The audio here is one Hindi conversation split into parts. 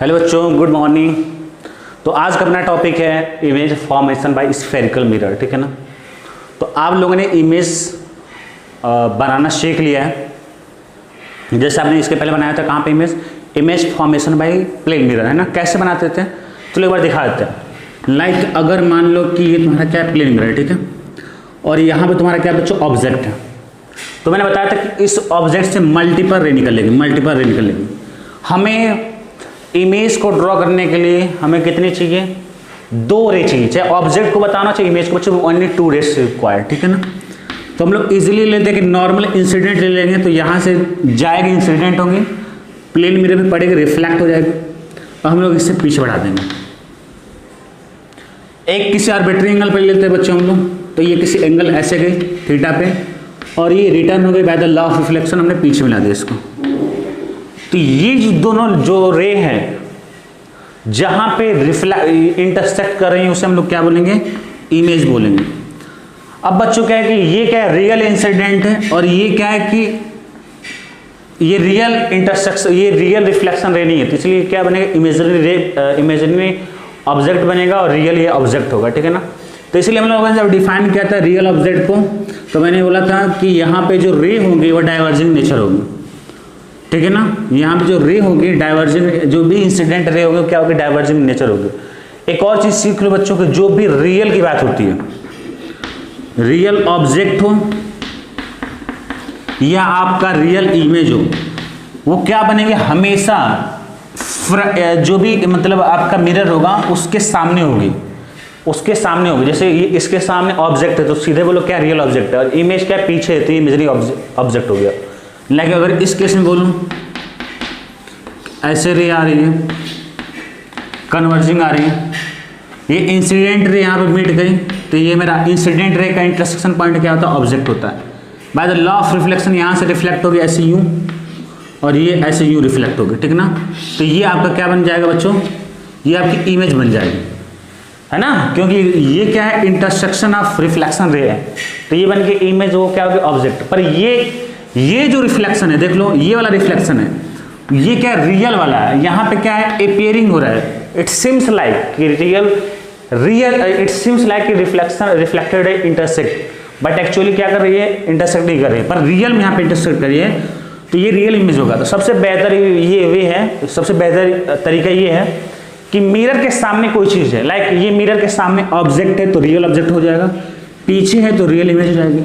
हेलो बच्चों, गुड मॉर्निंग। तो आज का अपना टॉपिक है image formation bye spherical mirror, ठीक है ना। तो आप लोगों ने इमेज बनाना सीख लिया है। जैसे आपने इसके पहले बनाया था कहाँ पे image formation by plane mirror, है ना। कैसे बनाते थे तो एक बार दिखा देते हैं। लाइक अगर मान लो कि ये तुम्हारा क्या है, प्लेन मिरर, ठीक है, और यहाँ पे तुम्हारा क्या बच्चों ऑब्जेक्ट है। तो मैंने बताया था कि इस ऑब्जेक्ट से मल्टीपल रे निकलेगी। हमें इमेज को ड्रॉ करने के लिए हमें कितनी चाहिए, 2 रे चाहिए। चाहे ऑब्जेक्ट को बताना चाहे इमेज को, बच्चों ओनली 2 रेस रिक्वायर्ड, ठीक है ना। तो हम लोग इजीली लेते हैं कि नॉर्मल इंसिडेंट ले लेंगे, तो यहाँ से जाएगी इंसिडेंट होंगी, प्लेन मिरर में पड़ेगी, रिफ्लेक्ट हो जाएगी, और हम लोग इससे पीछे बढ़ा देंगे। एक किसी आर्बिट्री एंगल पर लेते हैं बच्चों हम लोग, तो ये किसी एंगल ऐसे गई थीटा पे, और ये रिटर्न हो गई by the law of reflection, हमने पीछे मिला दिया इसको। तो ये जो दोनों जो रे है जहां पे इंटरसेक्ट कर रही है उसे हम लोग क्या बोलेंगे, इमेज बोलेंगे। अब बच्चों क्या है कि ये क्या है, रियल इंसिडेंट है, और ये क्या है कि ये रियल इंटरसेक्शन, ये रियल रिफ्लेक्शन रे नहीं है, तो इसलिए क्या बनेगा, इमेजिनरी रे, इमेजिनरी ऑब्जेक्ट बनेगा और रियल ये ऑब्जेक्ट होगा, ठीक है ना। तो इसलिए हम लोगों ने जब डिफाइन किया था रियल ऑब्जेक्ट को, तो मैंने बोला था कि यहाँ पे जो रे होंगी वो डाइवर्जिंग नेचर होगी, ठीक है ना। यहाँ पे जो रे होगी डाइवर्जिंग, जो भी इंसिडेंट रे होगी क्या होगी, डाइवर्जिंग नेचर होगी। एक और चीज सीख लो बच्चों को, जो भी रियल की बात होती है, रियल ऑब्जेक्ट हो या आपका रियल इमेज हो, वो क्या बनेंगे हमेशा, जो भी मतलब आपका मिरर होगा उसके सामने होगी, जैसे ये इसके सामने ऑब्जेक्ट है तो सीधे बोलो क्या रियल ऑब्जेक्ट है, और इमेज क्या पीछे है तो ये इमेजरी ऑब्जेक्ट हो गया। लेकिन अगर इस केस में बोलूं ऐसे रे आ रही है, कन्वर्जिंग आ रही है, ये इंसिडेंट रे यहाँ पे मीट गई, तो ये मेरा इंसिडेंट रे का इंटरसेक्शन पॉइंट क्या होता है, ऑब्जेक्ट होता है। By the law of reflection यहाँ से रिफ्लेक्ट होगी ऐसे यूं, और ये ऐसे यूं रिफ्लेक्ट होगी, ठीक ना। तो ये आपका क्या बन जाएगा बच्चों, ये आपकी इमेज बन जाएगी, है ना, क्योंकि ये क्या है, इंटरसेक्शन ऑफ रिफ्लेक्शन रे है, तो ये बन के इमेज वो क्या होगी, ऑब्जेक्ट। पर ये जो रिफ्लेक्शन है, देख लो ये वाला रिफ्लेक्शन है, ये क्या रियल वाला है, यहाँ पे क्या है, अपियरिंग हो रहा है, it seems like it seems like reflected है, इंटरसेक्ट, बट एक्चुअली क्या कर रही है, इंटरसेक्ट नहीं कर रही है, पर रियल में यहाँ पे इंटरसेक्ट कर रही है, तो ये रियल इमेज होगा। तो सबसे बेहतर ये वे है, सबसे बेहतर तरीका ये है कि मिरर के सामने कोई चीज है, लाइक ये मिरर के सामने ऑब्जेक्ट है तो रियल ऑब्जेक्ट हो जाएगा, पीछे है तो रियल इमेज हो जाएगी।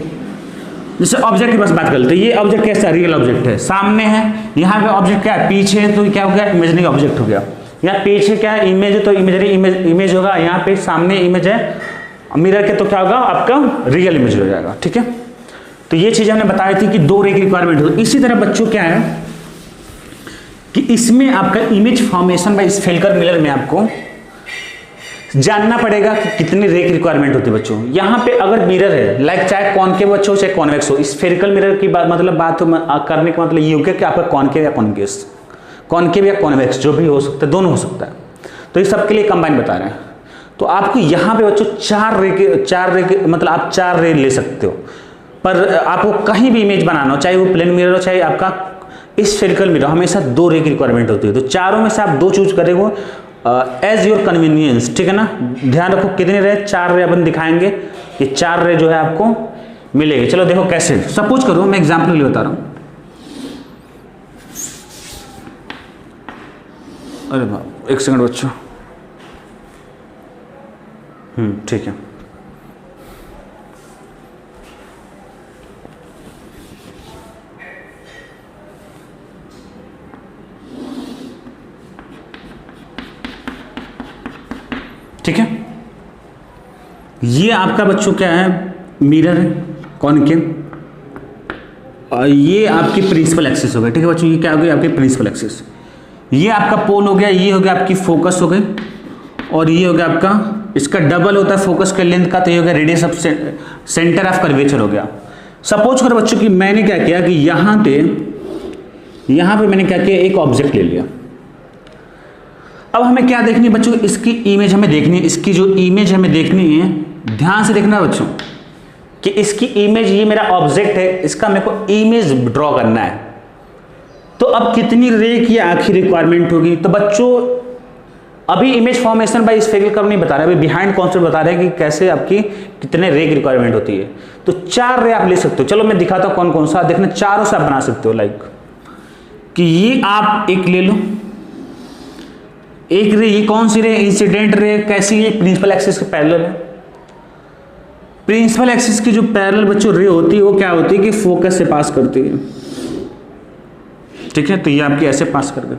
जैसे ऑब्जेक्ट की बस बात कर लेते हैं, ये ऑब्जेक्ट कैसा, रियल ऑब्जेक्ट है, सामने है, यहाँ पे ऑब्जेक्ट क्या है, पीछे है, तो क्या हो गया, इमेजिनरी ऑब्जेक्ट हो गया। यहाँ पीछे क्या है, इमेज है, तो इमेजरी इमेज होगा, यहाँ पे सामने इमेज है मिरर के, तो क्या होगा, आपका रियल इमेज हो जाएगा, ठीक है। तो ये चीज हमने बताई थी कि 2 रे की रिक्वायरमेंट हो। इसी तरह बच्चों क्या है कि इसमें आपका image formation bye spherical mirror में आपको जानना पड़ेगा कि कितनी रे की रिक्वायरमेंट होती है बच्चों। यहाँ पे अगर मिरर है, लाइक चाहे कॉनकेव बच्चों चाहे कॉन्वेक्स हो, स्फेरिकल मिरर की बात करने का मतलब ये हो गया कि आपका कॉनकेव या कॉन्वेक्स जो भी हो सकता है, दोनों हो सकता है। तो इस सबके लिए कंबाइन बता रहे हैं। तो आपको यहाँ पे बच्चों 4 रे के मतलब आप 4 रे ले सकते हो, पर आपको कहीं भी इमेज बनाना हो, चाहे वो प्लेन मिरर हो चाहे आपका स्फेरिकल मिरर, हमेशा 2 रे की रिक्वायरमेंट होती है। तो चारों में से आप 2 चूज करेंगे एज योर कन्वीनियंस, ठीक है ना। ध्यान रखो कितने रे, 4 रे अपन दिखाएंगे, ये 4 रे जो है आपको मिलेगी। चलो देखो कैसे, सपोज करो मैं एग्जाम्पल के लिए बता रहा हूँ। अरे बाप, एक सेकंड बच्चों, ठीक है। ठीक है, ये आपका बच्चों क्या है, मिरर है कॉनकेव, और ये आपकी प्रिंसिपल एक्सिस हो गई, ठीक है बच्चों। ये क्या हो गई, आपकी प्रिंसिपल एक्सिस। ये आपका पोल हो गया, ये हो गया आपकी फोकस हो गई, और ये हो गया आपका, इसका डबल होता है फोकस के लेंथ का, तो ये हो गया radius of centre of curvature हो गया। सपोज करो बच्चों कि मैंने क्या किया कि यहाँ पे मैंने क्या किया, एक ऑब्जेक्ट ले लिया। अब हमें क्या देखनी है बच्चों, इसकी इमेज हमें देखनी है, इसकी जो इमेज हमें देखनी है, ध्यान से देखना बच्चों कि इसकी इमेज, ये मेरा ऑब्जेक्ट है, इसका मेरे को इमेज ड्रॉ करना है। तो अब कितनी रे की आखिर रिक्वायरमेंट होगी? तो बच्चों अभी image formation bye speckle curve नहीं बता रहा है, अभी बिहाइंड कॉन्सेप्ट बता रहे हैं कि कैसे आपकी कितने रे की रिक्वायरमेंट होती है। तो 4 रे आप ले सकते हो। चलो मैं दिखाता हूं कौन कौन सा, देखना चारों से आप बना सकते हो। लाइक कि ये आप एक ले लो, एक रे, ये कौन सी रे? Incident ray. कैसी है? प्रिंसिपल एक्सिस के पैरेलल है। प्रिंसिपल एक्सिस की जो पैरेलल बच्चों रे होती है वो क्या होती है कि फोकस से पास करती है, ठीक है। तो ये आपकी ऐसे पास कर गए,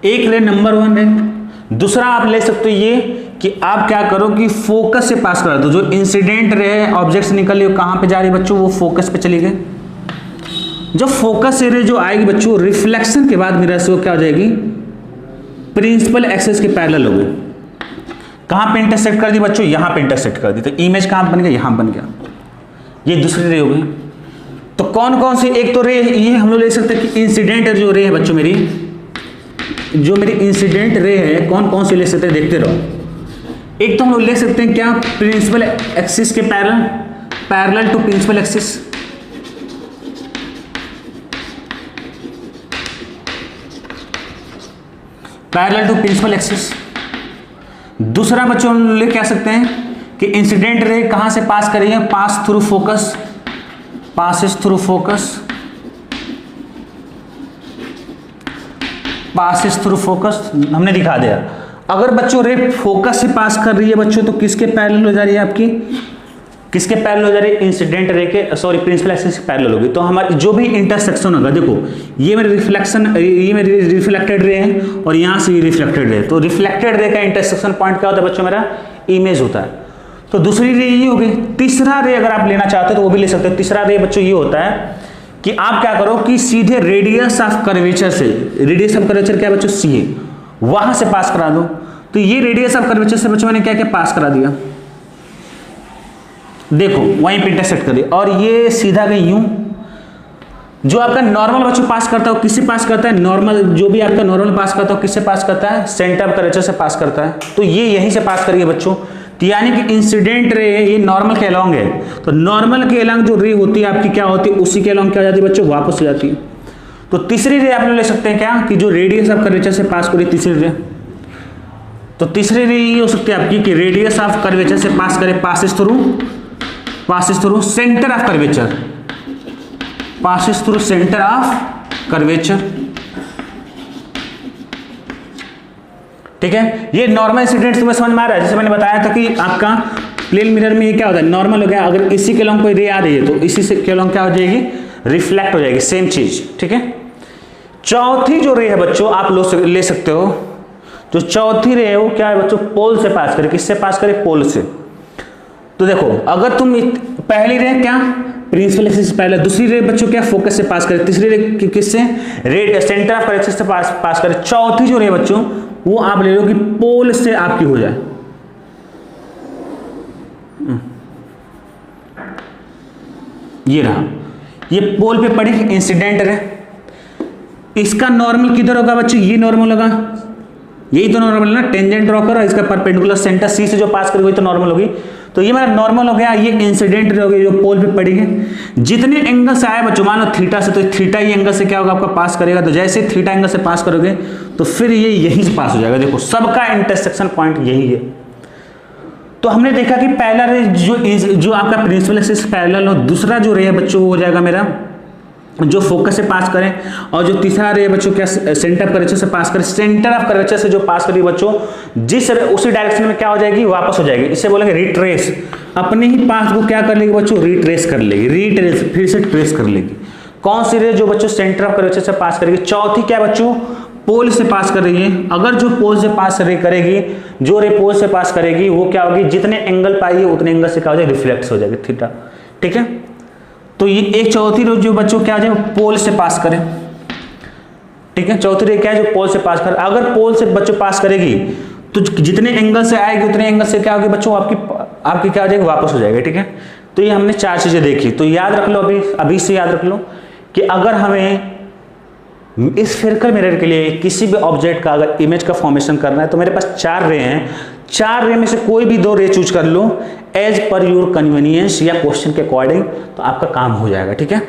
एक रे नंबर 1 है। दूसरा आप ले सकते हो ये कि आप क्या करो कि फोकस से पास करा दो। जो इंसिडेंट रे है, ऑब्जेक्ट से निकल रही, कहां पे जा रही है बच्चों? वो फोकस पे चली गई। जब फोकस से रे जो आएगी बच्चों, रिफ्लेक्शन के बाद मिरर से वो क्या हो जाएगी? प्रिंसिपल एक्सिस के पैरेलल हो गई। कहां पे इंटरसेक्ट कर दी बच्चों? यहां पे इंटरसेक्ट कर दी। तो इमेज कहां बन गया? यहां बन गया। ये दूसरी रे हो गई। तो कौन कौन सी? एक तो रे ये हम लोग ले सकते हैं कि इंसिडेंट जो रे है बच्चों, मेरी जो मेरी इंसिडेंट रे है, कौन कौन सी ले सकते हैं? देखते रहो। एक तो हम लोग ले सकते हैं क्या? प्रिंसिपल एक्सिस के parallel, parallel to principal axis. Parallel to principal axis. दूसरा बच्चों हम ले क्या सकते हैं कि इंसिडेंट रे कहां से पास कर रही है? Pass through focus, passes through focus, passes through focus. हमने दिखा दिया। अगर बच्चों रे फोकस से पास कर रही है बच्चों, तो किसके पैरेलल हो जा रही है आपकी? किसके पैरेलल हो जा रही है? इंसिडेंट रे के, सॉरी प्रिंसिपल एक्सिस के पैरेलल होगी। तो हमारी जो भी इंटरसेक्शन होगा, देखो ये मेरी रिफ्लेक्शन, ये मेरी रिफ्लेक्टेड रे है और यहां से ये रिफ्लेक्टेड रे। तो रिफ्लेक्टेड रे का इंटरसेक्शन पॉइंट क्या होता है बच्चों? मेरा इमेज होता है। तो दूसरी रे ये हो गई। तीसरा रे अगर आप लेना चाहते हो तो वो भी ले सकते हो। तीसरा रे बच्चों ये होता है कि आप क्या करो कि सीधे रेडियस ऑफ कर्वेचर से, रेडियस ऑफ कर्वेचर क्या है बच्चों? सी है, वहां से पास करा दो। तो ये रेडियस ऑफ कर्वेचर से बच्चों मैंने क्या क्या पास करा दिया, देखो वहीं पे इंटरसेक्ट कर दिया। और ये सीधा गई यूं। जो आपका नॉर्मल बच्चों पास करता हो, किससे पास करता है? नॉर्मल, जो भी आपका नॉर्मल पास करता हो किससे पास करता है? सेंटर ऑफ कर्वेचर से पास करता है। तो ये यहीं से पास करिए बच्चों। तो यानी कि इंसिडेंट रे ये नॉर्मल के अलोंग है। तो नॉर्मल के अलोंग जो रे होती है आपकी क्या होती है? उसी के अलोंग क्या हो जाती है बच्चों? वापस हो जाती है। तो तीसरी रे आप लोग ले सकते हैं क्या कि जो रेडियस ऑफ कर्वेचर से पास करी तीसरी रे। तो तीसरी रे ये हो सकती है आपकी कि रेडियस ऑफ कर्वेचर से पास करे, passes through centre of curvature, passes through centre of curvature, ठीक है। ये नॉर्मल इंसिडेंट तुम्हें समझ में आ रहा है? जैसे मैंने बताया था कि आपका प्लेन मिरर में ये क्या होता है? नॉर्मल हो गया। अगर इसी के लॉन्ग कोई रे आ रही है तो इसी से के लॉन्ग क्या हो जाएगी? रिफ्लेक्ट हो जाएगी, सेम चीज, ठीक है। चौथी जो रे है बच्चों आप लोग ले सकते हो। जो चौथी रे है वो क्या है बच्चों? पोल से पास करे। किससे पास करे? पोल से। तो देखो अगर तुम पहली रे क्या? प्रिंसिपल एक्सिस से पहले। दूसरी रे बच्चों क्या? फोकस से पास करे। तीसरी रे किससे? रे सेंटर ऑफ कर्वेचर से पास करे। चौथी जो रे बच्चों वो आप ले लो कि पोल से आपकी हो जाए। ये रहा, ये पोल पे पड़ी इंसिडेंट रे। इसका नॉर्मल किधर होगा बच्चों? ये नॉर्मल होगा, यही तो नॉर्मल है ना। टेंजेंट ड्रॉ करो, इसका परपेंडिकुलर सेंटर सी से जो पास करेगी वही तो नॉर्मल होगी। तो ये मेरा नॉर्मल हो गया। ये इंसिडेंट रे हो गई जो पोल पे पड़ी है। जितने एंगल से आया बच्चों, मान लो थीटा से, तो थीटा ही एंगल से क्या होगा आपका? पास करेगा। तो जैसे थीटा एंगल से पास करोगे तो फिर ये यहीं से पास हो जाएगा। देखो सबका इंटरसेक्शन पॉइंट यही है। तो हमने देखा कि पहला रे जो आपका प्रिंसिपल एक्सिस पैरेलल हो, दूसरा जो रे है बच्चों वो हो जाएगा मेरा जो फोकस से पास करें, और जो तीसरा रे बच्चों क्या? सेंटर ऑफ कर्वेचर से पास करें। सेंटर ऑफ कर्वेचर से जो पास करेगी बच्चों, जिस उसी डायरेक्शन में क्या हो जाएगी? वापस हो जाएगी। इसे बोलेंगे रिट्रेस। अपने ही पास को क्या कर लेगी बच्चों? रिट्रेस कर लेगी। रिट्रेस, फिर से ट्रेस कर लेगी। कौन सी रे? जो बच्चों सेंटर ऑफ कर्वेचर से पास करेगी। चौथी क्या बच्चों? पोल से पास कर रही है। अगर जो पोल से पास करेगी, जो रे पोल से पास करेगी वो क्या होगी? जितने एंगल पाएगी उतने एंगल से क्या हो जाएगी? रिफ्लेक्ट हो जाएगी थीटा, ठीक है। तो ये एक चौथी रे जो बच्चों क्या हो जाए? पोल से पास करें, ठीक है। चौथी रे क्या है? जो पोल से पास कर। अगर पोल से बच्चों पास करेगी तो जितने एंगल से आएगी उतने एंगल से क्या होगी बच्चों? आपकी क्या हो जाएगी? वापस हो जाएगा, ठीक है। तो ये हमने 4 चीजें देखी। तो याद रख लो, अभी से याद रख लो कि अगर हमें इस स्फेरिकल मिरर के लिए किसी भी ऑब्जेक्ट का अगर इमेज का फॉर्मेशन करना है तो मेरे पास 4 रे हैं। 4 रे में से कोई भी 2 रे चूज कर लो एज पर योर कन्वीनियंस या क्वेश्चन के अकॉर्डिंग, तो आपका काम हो जाएगा, ठीक है।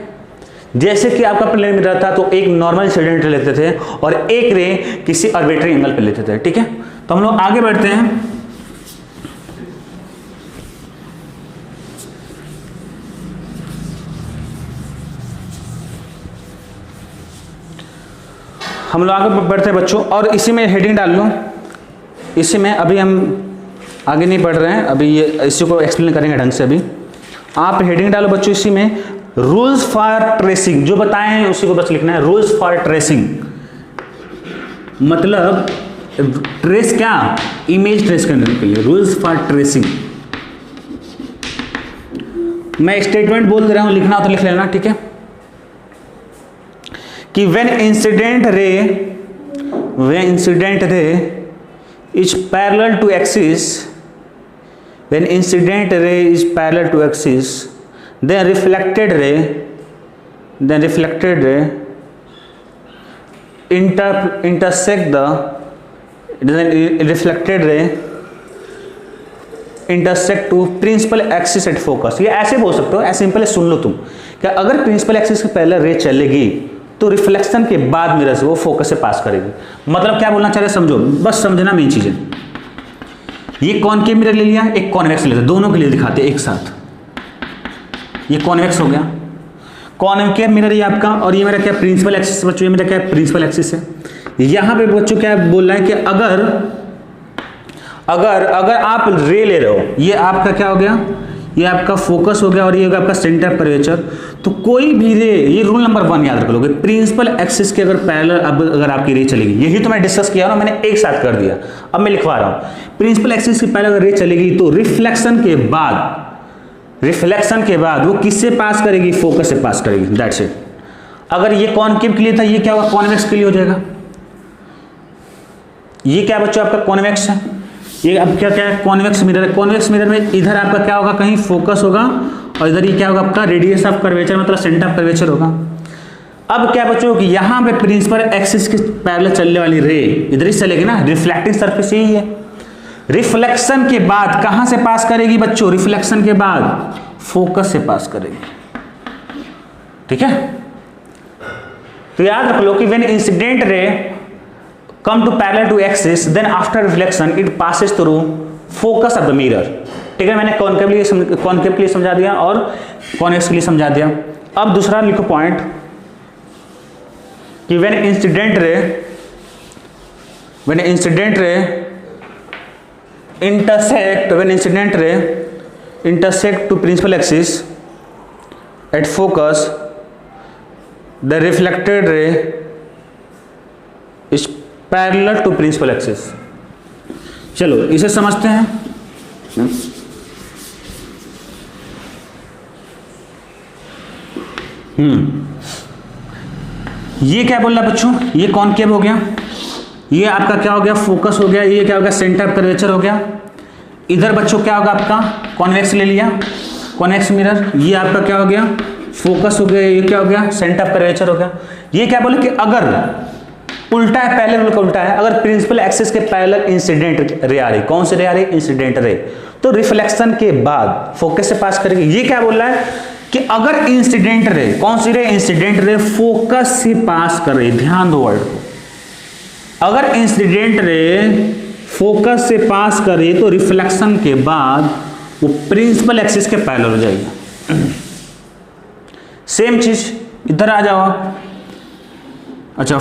जैसे कि आपका प्लेन मिरर था तो एक नॉर्मल इंसिडेंट रे लेते थे और एक रे किसी आर्बिट्री एंगल पे लेते थे, ठीक है। तो हम लोग आगे बढ़ते हैं। हम लोग आगे बढ़ते हैं बच्चों, और इसी में हेडिंग डाल लो। इसी में अभी हम आगे नहीं बढ़ रहे हैं, अभी ये इसी को एक्सप्लेन करेंगे ढंग से। अभी आप हेडिंग डालो बच्चों इसी में, रूल्स फॉर ट्रेसिंग, जो बताए हैं उसी को बस लिखना है। रूल्स फॉर ट्रेसिंग मतलब ट्रेस क्या, इमेज ट्रेस करने के लिए रूल्स फॉर ट्रेसिंग। मैं स्टेटमेंट बोल दे रहा हूं, लिखना हो तो लिख लेना, ठीक है। कि when incident ray is parallel to axis, when incident ray is parallel to axis, then reflected ray intersect the reflected ray intersect to principal axis at focus. ये ऐसे बोल सकते हो, ऐसे सिंपल सुन लो तुम, कि अगर प्रिंसिपल एक्सिस के पहले रे चलेगी तो रिफ्लेक्शन के बाद मिरर से वो फोकस से पास करेगी। मतलब क्या बोलना चाह रहे समझो, बस समझना मेन चीजें। ये कॉनकेव मिरर ले लिया, एक कॉन्वेक्स ले लिया, दोनों के लिए दिखाते एक साथ। ये कॉन्वेक्स हो गया, कॉनकेव मिरर ये आपका, और ये मेरा क्या प्रिंसिपल एक्सिस बच्चों, ये मेरा क्या प्रिंसिपल एक्सिस है। यहां पे बच्चों क्या बोल रहा है कि अगर आप रे ले रहे हो, ये आपका क्या हो गया, ये आपका फोकस हो गया और ये होगा आपका सेंटर ऑफ कर्वेचर। तो कोई भी रे, ये रूल नंबर 1 याद रख लोगे, प्रिंसिपल एक्सिस के अगर पैरेलल अगर आपकी रे चलेगी, यही तो मैं डिस्कस किया ना, मैंने एक साथ कर दिया, अब मैं लिखवा रहा हूं। प्रिंसिपल एक्सिस के पैरेलल अगर रे चलेगी तो रिफ्लेक्शन के बाद वो किससे पास करेगी, फोकस से पास करेगी, दैट्स इट। अगर ये कॉनकेव के लिए था, ये क्या होगा, कॉन्वेक्स के लिए हो जाएगा। ये क्या बच्चों आपका कॉन्वेक्स है, ये अब क्या है, कॉन्वेक्स मिरर है। कॉन्वेक्स मिरर में इधर आपका क्या होगा, कहीं फोकस होगा, और इधर ये क्या होगा आपका रेडियस ऑफ कर्वेचर, मतलब सेंटर ऑफ कर्वेचर होगा। अब क्या बच्चों कि यहां पे प्रिंसिपल एक्सिस के पैरेलल चलने वाली रे इधर ही चलेगी ना, रिफ्लेक्टिंग सरफेस यही है। रिफ्लेक्शन के बाद कहां से पास करेगी बच्चों, रिफ्लेक्शन के बाद फोकस से पास करेगी, ठीक है। तो याद रख लो कि व्हेन इंसिडेंट रे come to parallel to axis, then after reflection it passes through focus of the mirror, ठीक है। मैंने कॉनकेव के लिए समझा दिया और कॉन्वेक्स के लिए समझा दिया। अब दूसरा लिखो पॉइंट कि when incident ray intersect to principal axis at focus, the reflected ray is parallel to principal axis. चलो इसे समझते हैं। ये क्या बोल रहा है बच्चों, ये कॉनकेव हो गया, ये आपका क्या हो गया, फोकस हो गया, ये क्या हो गया, सेंटर ऑफ कर्वेचर हो गया। इधर बच्चों क्या होगा आपका, कॉन्वेक्स ले लिया, कॉन्वेक्स मिरर, ये आपका क्या हो गया, फोकस हो गया, ये क्या हो गया, सेंटर ऑफ कर्वेचर हो गया। ये क्या बोले कि अगर उल्टा है, पहले रूल का उल्टा है, अगर प्रिंसिपल एक्सिस के पैरेलल इंसिडेंट रे आ रही, कौन सी रे आ रही, इंसिडेंट रे, तो रिफ्लेक्शन के बाद फोकस से पास करेगी। ये क्या बोल रहा है कि अगर इंसिडेंट रे, कौन सी रे, इंसिडेंट रे फोकस से पास कर रही, ध्यान दो वर्ड को, अगर इंसिडेंट रे फोकस से पास कर रही तो रिफ्लेक्शन के बाद वो प्रिंसिपल एक्सिस के पैरेलल हो जाएगी। सेम चीज इधर आ जाओ, अच्छा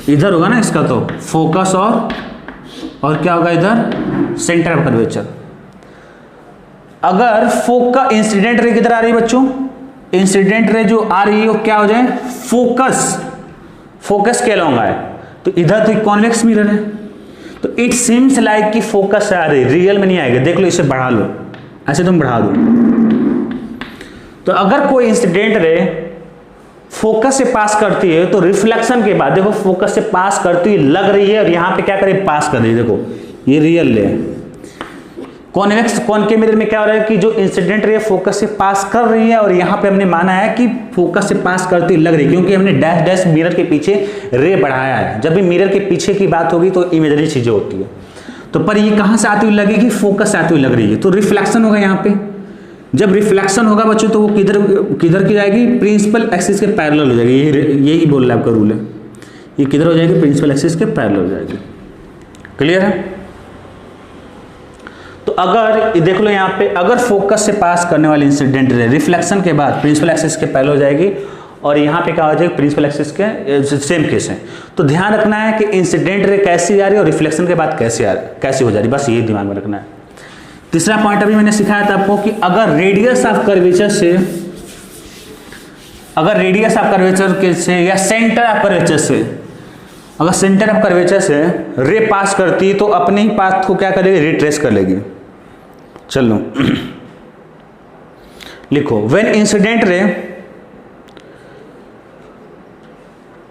इधर होगा ना इसका, तो फोकस और क्या होगा इधर, सेंटर ऑफ कर्वेचर। अगर फोकस इंसिडेंट रे किधर आ रही है बच्चों, इंसिडेंट रे जो आ रही है वो क्या हो जाए, फोकस के अलॉन्ग आए, तो इधर तो कॉन्वेक्स मिरर है, तो इट सीम्स लाइक कि फोकस से आ रही, रियल में नहीं आएगा। देख लो इसे बढ़ा लो, ऐसे तुम बढ़ा दो। तो अगर कोई इंसिडेंट रे फोकस से पास करती है तो रिफ्लेक्शन के बाद देखो फोकस से पास करती हुई लग रही है, और यहां पे क्या करे, पास कर रही है। देखो ये रियल ले, कॉन्वेक्स कॉनकेव मिरर में क्या हो रहा है कि जो इंसिडेंट रे फोकस से पास कर रही है, और यहां पे हमने माना है कि फोकस से पास करती हुई लग रही है, क्योंकि हमने डैश डैश मिरर के पीछे रे बढ़ाया है। जब भी मिरर के पीछे की बात होगी तो इमेजरी चीजें होती है, तो पर ये कहां से आती हुई लगेगी, फोकस से आती हुई लग रही है, तो रिफ्लेक्शन होगा यहाँ पे, जब रिफ्लेक्शन होगा बच्चों तो वो किधर किधर की जाएगी, प्रिंसिपल एक्सिस के पैरेलल हो जाएगी। यही बोल रहा है आपका रूल है, ये किधर हो जाएगी, प्रिंसिपल एक्सिस के पैरेलल हो जाएगी। क्लियर है? तो अगर देख लो यहाँ पे, अगर फोकस से पास करने वाली इंसिडेंट रे रिफ्लेक्शन के बाद प्रिंसिपल एक्सिस के पैरेलल हो जाएगी, और यहाँ पे क्या हो जाएगी, प्रिंसिपल एक्सिस के सेम केस है। तो ध्यान रखना है कि इंसिडेंट रे कैसी आ रही है और रिफ्लेक्शन के बाद कैसी हो जा रही है, बस ये दिमाग में रखना है। तीसरा पॉइंट अभी मैंने सिखाया था आपको कि अगर रेडियस ऑफ कर्वेचर से, अगर रेडियस ऑफ कर्वेचर के से या सेंटर ऑफ कर्वेचर से, अगर सेंटर ऑफ कर्वेचर से रे पास करती है तो अपने ही पाथ को क्या करेगी, रिट्रेस कर लेगी। चलो लिखो, when incident ray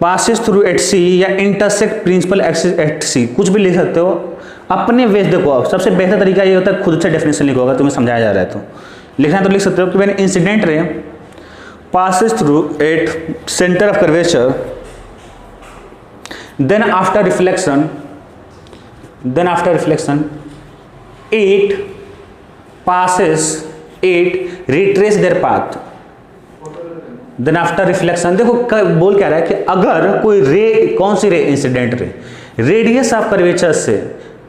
passes through at C या intersect principal axis at C, कुछ भी लिख सकते हो अपने वेज। देखो सबसे बेहतर तरीका ये होता है खुद से डेफिनेशन लिखो, अगर तुम्हें समझाया जा रहा है तो लिखना तो लिख सकते हो कि when incident ray passes through at centre of curvature, then after reflection it passes, it retrace their path, then after reflection। देखो बोल क्या रहा है कि अगर कोई रे, कौन सी रे, incident ray radius of curvature से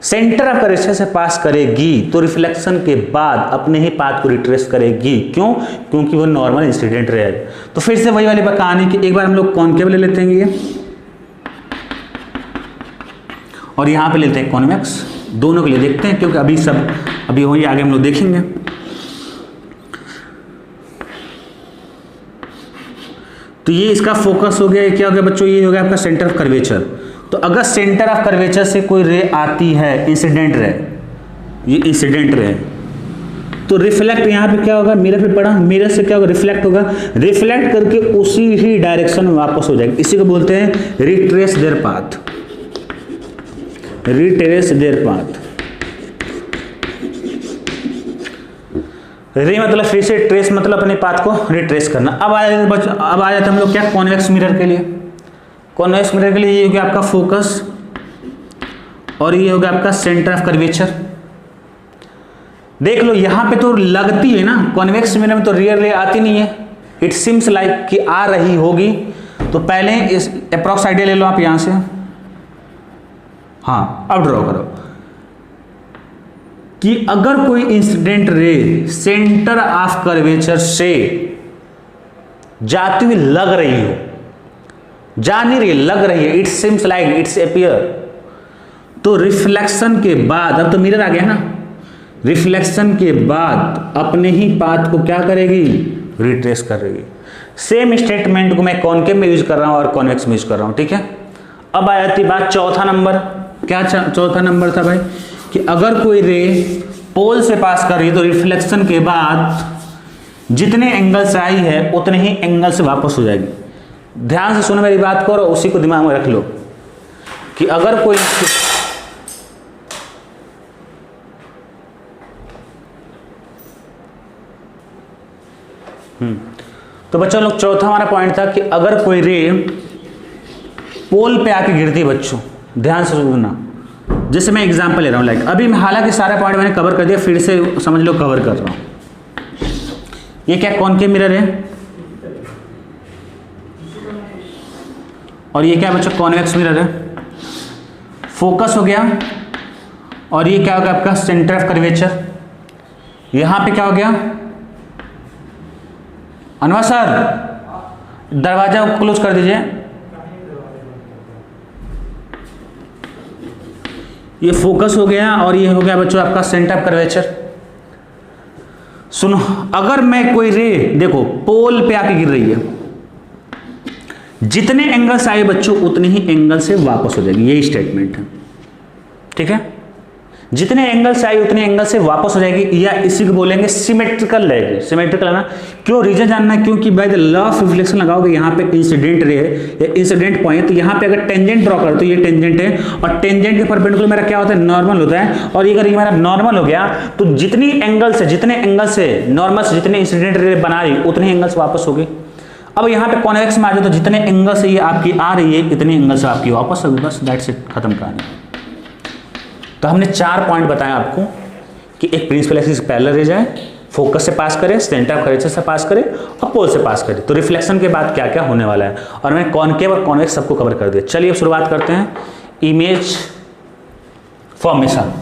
सेंटर ऑफ कर्वेचर से पास करेगी तो रिफ्लेक्शन के बाद अपने ही पाथ को रिट्रेस करेगी। क्यों? क्योंकि वो नॉर्मल इंसिडेंट रे है। तो फिर से वही वाली कहानी कि एक बार हम लोग कॉनकेव ले लेते हैं ये, और यहाँ पे लेते हैं कॉन्वेक्स, दोनों के लिए देखते हैं, क्योंकि अभी वही आगे हम लोग देखेंगे। तो ये इसका फोकस हो गया, क्या हो गया बच्चों, ये हो गया आपका सेंटर ऑफ कर्वेचर। तो अगर सेंटर ऑफ कर्वेचर से कोई रे आती है, इंसिडेंट रे, ये इंसिडेंट रे, तो रिफ्लेक्ट यहाँ पे क्या होगा, मिरर पे पड़ा, मिरर से क्या होगा, रिफ्लेक्ट होगा, रिफ्लेक्ट करके उसी ही डायरेक्शन में वापस हो जाएगी। इसी को बोलते हैं retrace there path, retrace there path. रे मतलब फिर से, ट्रेस मतलब अपने पाथ को रिट्रेस करना। अब आ जाते हम लोग क्या, कॉन्वेक्स मिरर के लिए। कॉन्वेक्स मिरर के लिए ये हो गया आपका फोकस और ये हो गया आपका सेंटर ऑफ कर्वेचर। देख लो यहां पे तो लगती है ना, कॉन्वेक्स मिरर में तो रियल रे आती नहीं है, इट सिम्स लाइक कि आ रही होगी। तो पहले इस अप्रॉक्स आइडिया ले लो आप यहां से, हाँ अब ड्रॉ करो कि अगर कोई incident ray centre of curvature से जाती हुई लग रही हो, जा नहीं रही, लग रही है, it seems like, it's appear, तो रिफ्लेक्शन के बाद, अब तो मिरर आ गया ना, रिफ्लेक्शन के बाद अपने ही पाथ को क्या करेगी, रिट्रेस करेगी। सेम स्टेटमेंट को मैं कॉनकेव में यूज कर रहा हूं और कॉन्वेक्स में यूज कर रहा हूं, ठीक है। अब आ जाती बात चौथा नंबर, क्या चौथा नंबर था भाई, कि अगर कोई रे पोल से पास कर रही है तो रिफ्लेक्शन के बाद जितने एंगल से आई है उतने ही एंगल से वापस हो जाएगी। ध्यान से सुनो मेरी बात को और उसी को दिमाग में रख लो कि अगर कोई तो बच्चों लोग चौथा हमारा पॉइंट था कि अगर कोई रे पोल पे आके गिरती है, बच्चों ध्यान से सुनना, जैसे मैं एग्जांपल ले रहा हूं, लाइक अभी हालांकि सारा पॉइंट मैंने कवर कर दिया, फिर से समझ लो कवर कर रहा हूं। ये क्या कॉनकेव मिरर है और ये क्या बच्चों कॉन्वेक्स मिरर है। फोकस हो गया और ये क्या हो गया आपका सेंटर ऑफ कर्वेचर। यहां पे क्या हो गया, अनवर सर दरवाजा क्लोज कर दीजिए। ये फोकस हो गया और ये हो गया बच्चों आपका सेंटर ऑफ कर्वेचर। सुनो, अगर मैं कोई रे देखो पोल पे आके गिर रही है, जितने एंगल से आए बच्चों उतने ही एंगल से वापस हो जाएगी, यही स्टेटमेंट है, ठीक है। जितने एंगल से आई उतने एंगल से वापस हो जाएगी, या इसी को बोलेंगे सिमेट्रिकल रहेगी। सिमेट्रिकल है ना, क्यों, रीजन जानना है, क्योंकि by the law of reflection लगाओगे यहाँ पे इंसिडेंट रे है या इंसिडेंट पॉइंट, तो यहाँ पे अगर टेंजेंट ड्रॉ करो तो ये टेंजेंट है और टेंजेंट के परपेंडिकुलर मेरा क्या होता है, नॉर्मल होता है। और अगर ये मेरा नॉर्मल हो गया तो जितने एंगल से नॉर्मल से जितने इंसिडेंट रे बना रही उतने एंगल से वापस होगी। अब यहाँ पे कॉन्वेक्स में आ जाए तो जितने एंगल से ये आपकी आ रही है इतने एंगल से आपकी वापस होगी, बस दैट्स इट, खत्म कहानी। तो हमने 4 पॉइंट बताया आपको कि एक प्रिंसिपल एक्सिस पैरेलल रह जाए, फोकस से पास करे, सेंटर ऑफ कर्वेचर से पास करे और पोल से पास करे। तो रिफ्लेक्शन के बाद क्या क्या होने वाला है, और मैं कॉनकेव और कॉन्वेक्स सबको कवर कर दिया। चलिए अब शुरुआत करते हैं इमेज फॉर्मेशन।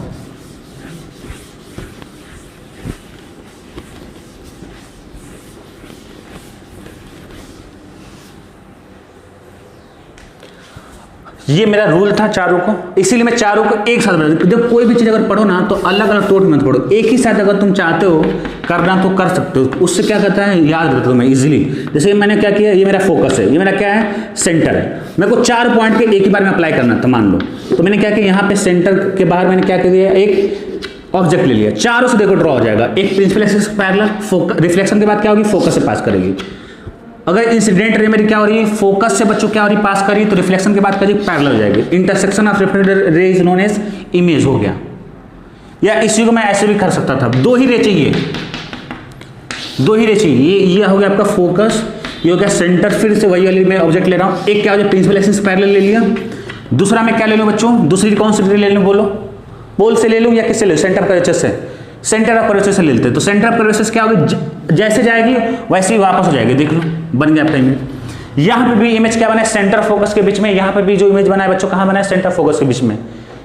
ये मेरा रूल था चारों को, इसीलिए मैं चारों को एक साथ बता। जब कोई भी चीज़ अगर पढ़ो ना तो अलग अलग तोड़ मत पढ़ो, एक ही साथ अगर तुम चाहते हो करना तो कर सकते हो। उससे क्या करता है, याद रहता है तुम्हें इजीली। जैसे मैंने क्या किया, ये मेरा फोकस है, ये मेरा क्या है, सेंटर है। मेरे को 4 पॉइंट के एक ही बार में अप्लाई करना था मान लो, तो मैंने क्या किया, यहाँ पे सेंटर के बाहर मैंने क्या कर दिया, एक ऑब्जेक्ट ले लिया। चारों से देखो ड्रॉ हो जाएगा। एक प्रिंसिपल एक्सिस पैरेलल, रिफ्लेक्शन के बाद क्या होगी, फोकस से पास करेगी। अगर इंसिडेंट रे मेरी क्या हो रही है, फोकस से बच्चों क्या हो रही है, पास करी, तो रिफ्लेक्शन के बाद कभी पैरेलल हो जाएगी। Intersection of reflected ray is known as image हो गया। या इसी को मैं ऐसे भी कर सकता था, 2 ही रे चाहिए, 2 ही रे चाहिए। ये हो गया आपका फोकस, ये हो गया सेंटर। फिर से वही वाली मैं ऑब्जेक्ट ले रहा हूँ। एक क्या हो जाए, प्रिंसिपल एक्सिस पैरेलल ले लिया। दूसरा मैं क्या ले लूँ बच्चों, दूसरी कौन सी रे ले लूँ बोलो, पोल से ले लूँ या किससे ले लूँ, सेंटर ऑफ कर्वेचर से, सेंटर ऑफ कर्वेचर से ले लेते हैं। तो सेंटर ऑफ कर्वेचर क्या होगी, जैसे जाएगी वैसे ही वापस हो जाएगी। देख लो बन गया आपका इमेज। यहाँ पे भी इमेज क्या बना है, सेंटर ऑफ फोकस के बीच में। यहाँ पे भी जो इमेज बना है बच्चों, कहाँ बना है, सेंटर ऑफ फोकस के बीच में।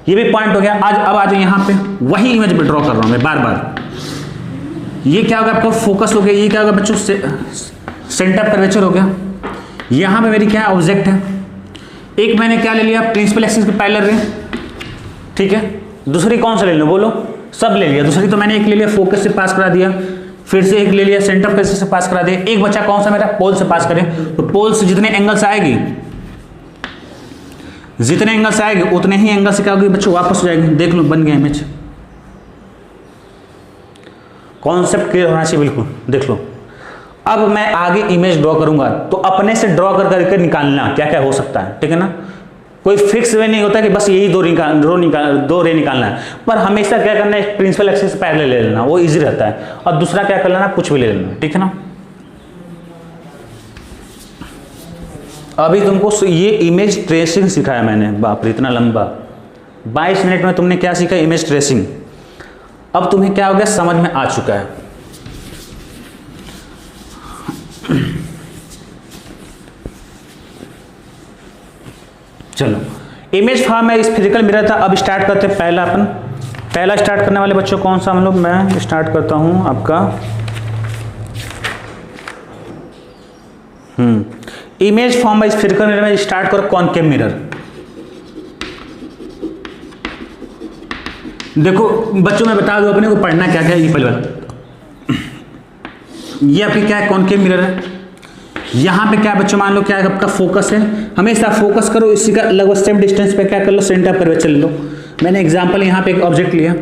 ये भी पॉइंट हो गया। अब आज यहाँ पे वही इमेज में ड्रॉ कर रहा हूँ मैं बार बार। ये क्या होगा आपका, फोकस हो गया। ये क्या होगा बच्चों, सेंटर ऑफ कर्वेचर हो गया। यहाँ पे मेरी क्या है, ऑब्जेक्ट है। एक मैंने क्या ले लिया, प्रिंसिपल एक्सिस के पैरेलल रे, ठीक है। दूसरी कौन सा ले लूँ बोलो, सब ले लिया। दूसरी तो मैंने एक ले लिया, फोकस से पास करा दिया। फिर से एक ले लिया, सेंटर ऑफ कर्वेचर से पास करा दिया। एक बच्चा कौन सा मेरा, पोल से पास करें। तो पोल से जितने एंगल से आएगी, जितने एंगल से आएगी उतने ही एंगल से क्या होगी बच्चों, वापस हो जाएगी। देख लो बन गया इमेज। कॉन्सेप्ट क्लियर होना चाहिए बिल्कुल। देख लो अब मैं आगे इमेज ड्रॉ करूंगा तो अपने से ड्रॉ कर करके निकालना क्या क्या हो सकता है, ठीक है ना। कोई फिक्स वे नहीं होता कि बस यही दो रे निकालना है, पर हमेशा क्या करना है, प्रिंसिपल एक्सिस पैरेलल ले लेना, वो इजी रहता है। और दूसरा क्या कर लेना, कुछ भी ले लेना, ठीक है ना। अभी तुमको ये इमेज ट्रेसिंग सिखाया मैंने, बाप रे इतना लंबा, 22 मिनट में तुमने क्या सीखा, इमेज ट्रेसिंग। अब तुम्हें क्या हो गया, समझ में आ चुका है। चलो इमेज फॉर्म में इस फिजिकल मिरर था। अब स्टार्ट करते हैं पहला स्टार्ट करने वाले बच्चों कौन सा हम लोग, मैं स्टार्ट करता हूं आपका इमेज फॉर्म में इस फिजिकल मिरर में स्टार्ट करो कॉनकेव मिरर। देखो बच्चों मैं बता दूं अपने को पढ़ना क्या क्या है। ये पहले बात, ये आपकी क्या है, कॉनकेव मिरर है। यहाँ पे क्या है बच्चों, मान लो क्या है आपका फोकस है। हमेशा फोकस करो, इसी का लगभग सेम डिस्टेंस पे क्या कर लो, सेंटर ऑफ कर्वेचर ले लो। मैंने एग्जांपल यहाँ पे एक ऑब्जेक्ट लिया।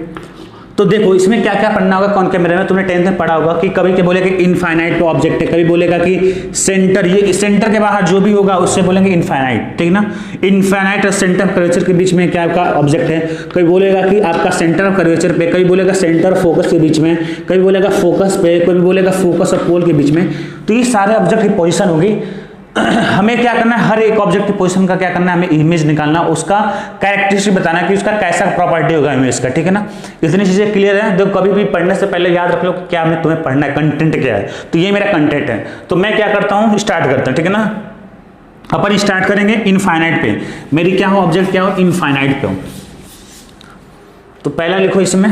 तो देखो इसमें क्या क्या पढ़ना होगा कॉनकेव मिरर में, तुमने 10th में पढ़ा होगा कि कभी क्या बोलेगा कि इनफाइनाइट पे ऑब्जेक्ट है, कभी बोलेगा कि सेंटर, ये सेंटर के बाहर जो भी होगा उससे बोलेंगे इनफाइनाइट, ठीक ना। इनफाइनाइट और सेंटर ऑफ कर्वेचर के बीच में क्या आपका ऑब्जेक्ट है। कभी बोलेगा कि आपका सेंटर ऑफ कर्वेचर पे, कभी बोलेगा सेंटर फोकस के बीच में, कभी बोलेगा फोकस पे, कभी बोलेगा फोकस और पोल के बीच में। तो ये सारे ऑब्जेक्ट की पोजिशन होगी। हमें क्या करना है, हर एक ऑब्जेक्ट की पोजीशन का क्या करना है, हमें इमेज निकालना, उसका कैरेक्टरिस्टिक बताना कि उसका कैसा प्रॉपर्टी होगा इमेज का, ठीक है ना। इतनी चीजें क्लियर है। देखो कभी भी पढ़ने से पहले याद रख लो क्या हमें तुम्हें पढ़ना है, कंटेंट क्या है। तो ये मेरा कंटेंट है, तो मैं क्या करता हूँ, स्टार्ट करता हूँ, ठीक है ना। अपन स्टार्ट करेंगे इनफाइनाइट पे। मेरी क्या हो, ऑब्जेक्ट क्या हो, इनफाइनाइट पे हो। तो पहला लिखो इसमें,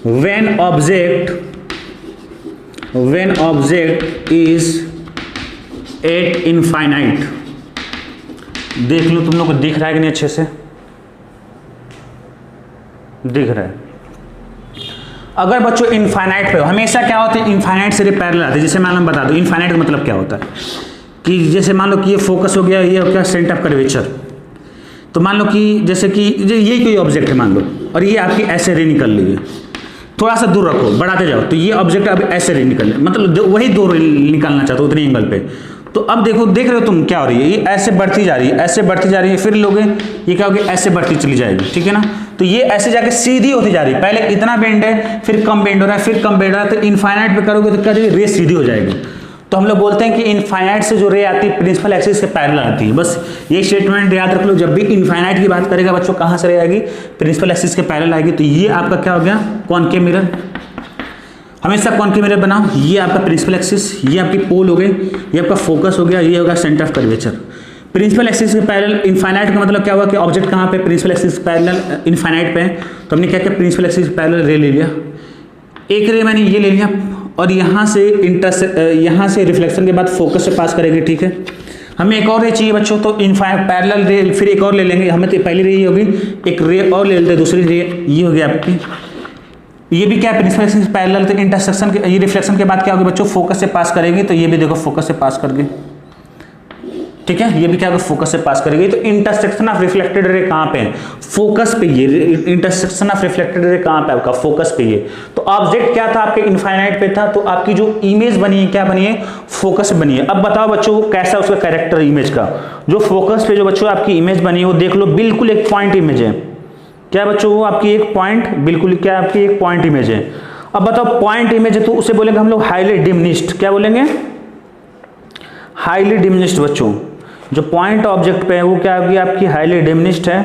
when object is eight infinite. देख लो तुम लोग को दिख रहा है कि नहीं, अच्छे से दिख रहा है। अगर बच्चों इनफाइनाइट पे हो, हमेशा क्या होता है, इनफाइनाइट से पैरेलल आते हैं। जैसे मैं बता दूं इनफाइनाइट का मतलब क्या होता है कि जैसे मान लो कि ये फोकस हो गया, ये हो गया सेंटर ऑफ कर्वेचर। तो मान लो कि जैसे कि ये कोई ऑब्जेक्ट है मान लो, और ये आपकी ऐसे रे निकल रही है, थोड़ा सा दूर रखो, बढ़ाते जाओ, तो ये ऑब्जेक्ट अब ऐसे रे निकल रहा है, मतलब वही दूर निकालना चाहते हो उतनी एंगल पे। तो अब देखो, देख रहे हो तुम क्या हो रही है, ये ऐसे बढ़ती जा रही है, ऐसे बढ़ती जा रही है, फिर लोगे ये क्या होगी, ऐसे बढ़ती चली जाएगी, ठीक है ना। तो ये ऐसे जाके सीधी होती जा रही है, पहले इतना बेंड है, फिर कम बेंड हो रहा है, फिर कम बेंड हो रहा है। तो इनफाइनाइट पे करोगे तो क्या होगी, रे सीधी हो जाएगी। तो हम लोग बोलते हैं कि इनफाइनाइट से जो रे आती है प्रिंसिपल एक्सिस के पैरेलल आती है। बस ये स्टेटमेंट याद रख लो, जब भी इनफाइनाइट की बात करेगा बच्चों कहाँ से रे आएगी, प्रिंसिपल एक्सिस के पैरेलल आएगी। तो ये आपका क्या हो गया, कॉनकेव मिरर। हमेशा कॉनकेव मिरर बनाओ। ये आपका प्रिंसिपल एक्सिस, ये आपकी पोल हो गई, ये आपका फोकस हो गया, ये होगा centre of curvature. Principal axis के पैरेलल इनफाइनाइट का मतलब क्या हुआ कि ऑब्जेक्ट कहाँ पे प्रिंसिपल एक्सिस पैरेलल इनफाइनाइट पे है, तो हमने क्या किया प्रिंसिपल एक्सिस पैरेलल रे ले लिया, एक रे मैंने ये ले लिया और यहाँ से रिफ्लेक्शन के बाद फोकस से पास करेंगे, ठीक है। हमें एक और रे चाहिए बच्चों, तो पैरेलल रे फिर एक और ले लेंगे, हमें तो पहली रे ये होगी, एक रे और ले लेते हैं, दूसरी रे ये होगी आपकी, ये भी क्या है प्रिंसिपल एक्सिस पैरेलल, तो इंटरसेक्शन के ये रिफ्लेक्शन के बाद क्या होगी बच्चों फोकस से पास करेंगे, तो ये भी देखो फोकस से पास कर गए, ठीक है। ये भी क्या होगा फोकस से पास करेगी, तो इंटरसेक्शन ऑफ रिफ्लेक्टेड रे कहाँ पे है, फोकस पे, ये इंटरसेक्शन ऑफ रिफ्लेक्टेड रे कहाँ पे आपका फोकस पे, ये तो ऑब्जेक्ट क्या था आपके इनफाइनाइट पे था, तो आपकी जो इमेज बनी है क्या बनी है फोकस बनी है। अब बताओ बच्चों कैसा उसका कैरेक्टर इमेज का, जो फोकस पे जो बच्चों आपकी इमेज बनी है वो देख लो बिल्कुल एक पॉइंट इमेज है, क्या बच्चों वो आपकी एक पॉइंट, बिल्कुल क्या आपकी एक पॉइंट इमेज है। अब बताओ पॉइंट इमेज है तो उसे बोलेंगे हम लोग हाईली डिमिनिश्ड, क्या बोलेंगे हाईली डिमिनिश्ड बच्चों, जो पॉइंट ऑब्जेक्ट पे है वो क्या होगी आपकी हाईली डिमिनिश्ड है।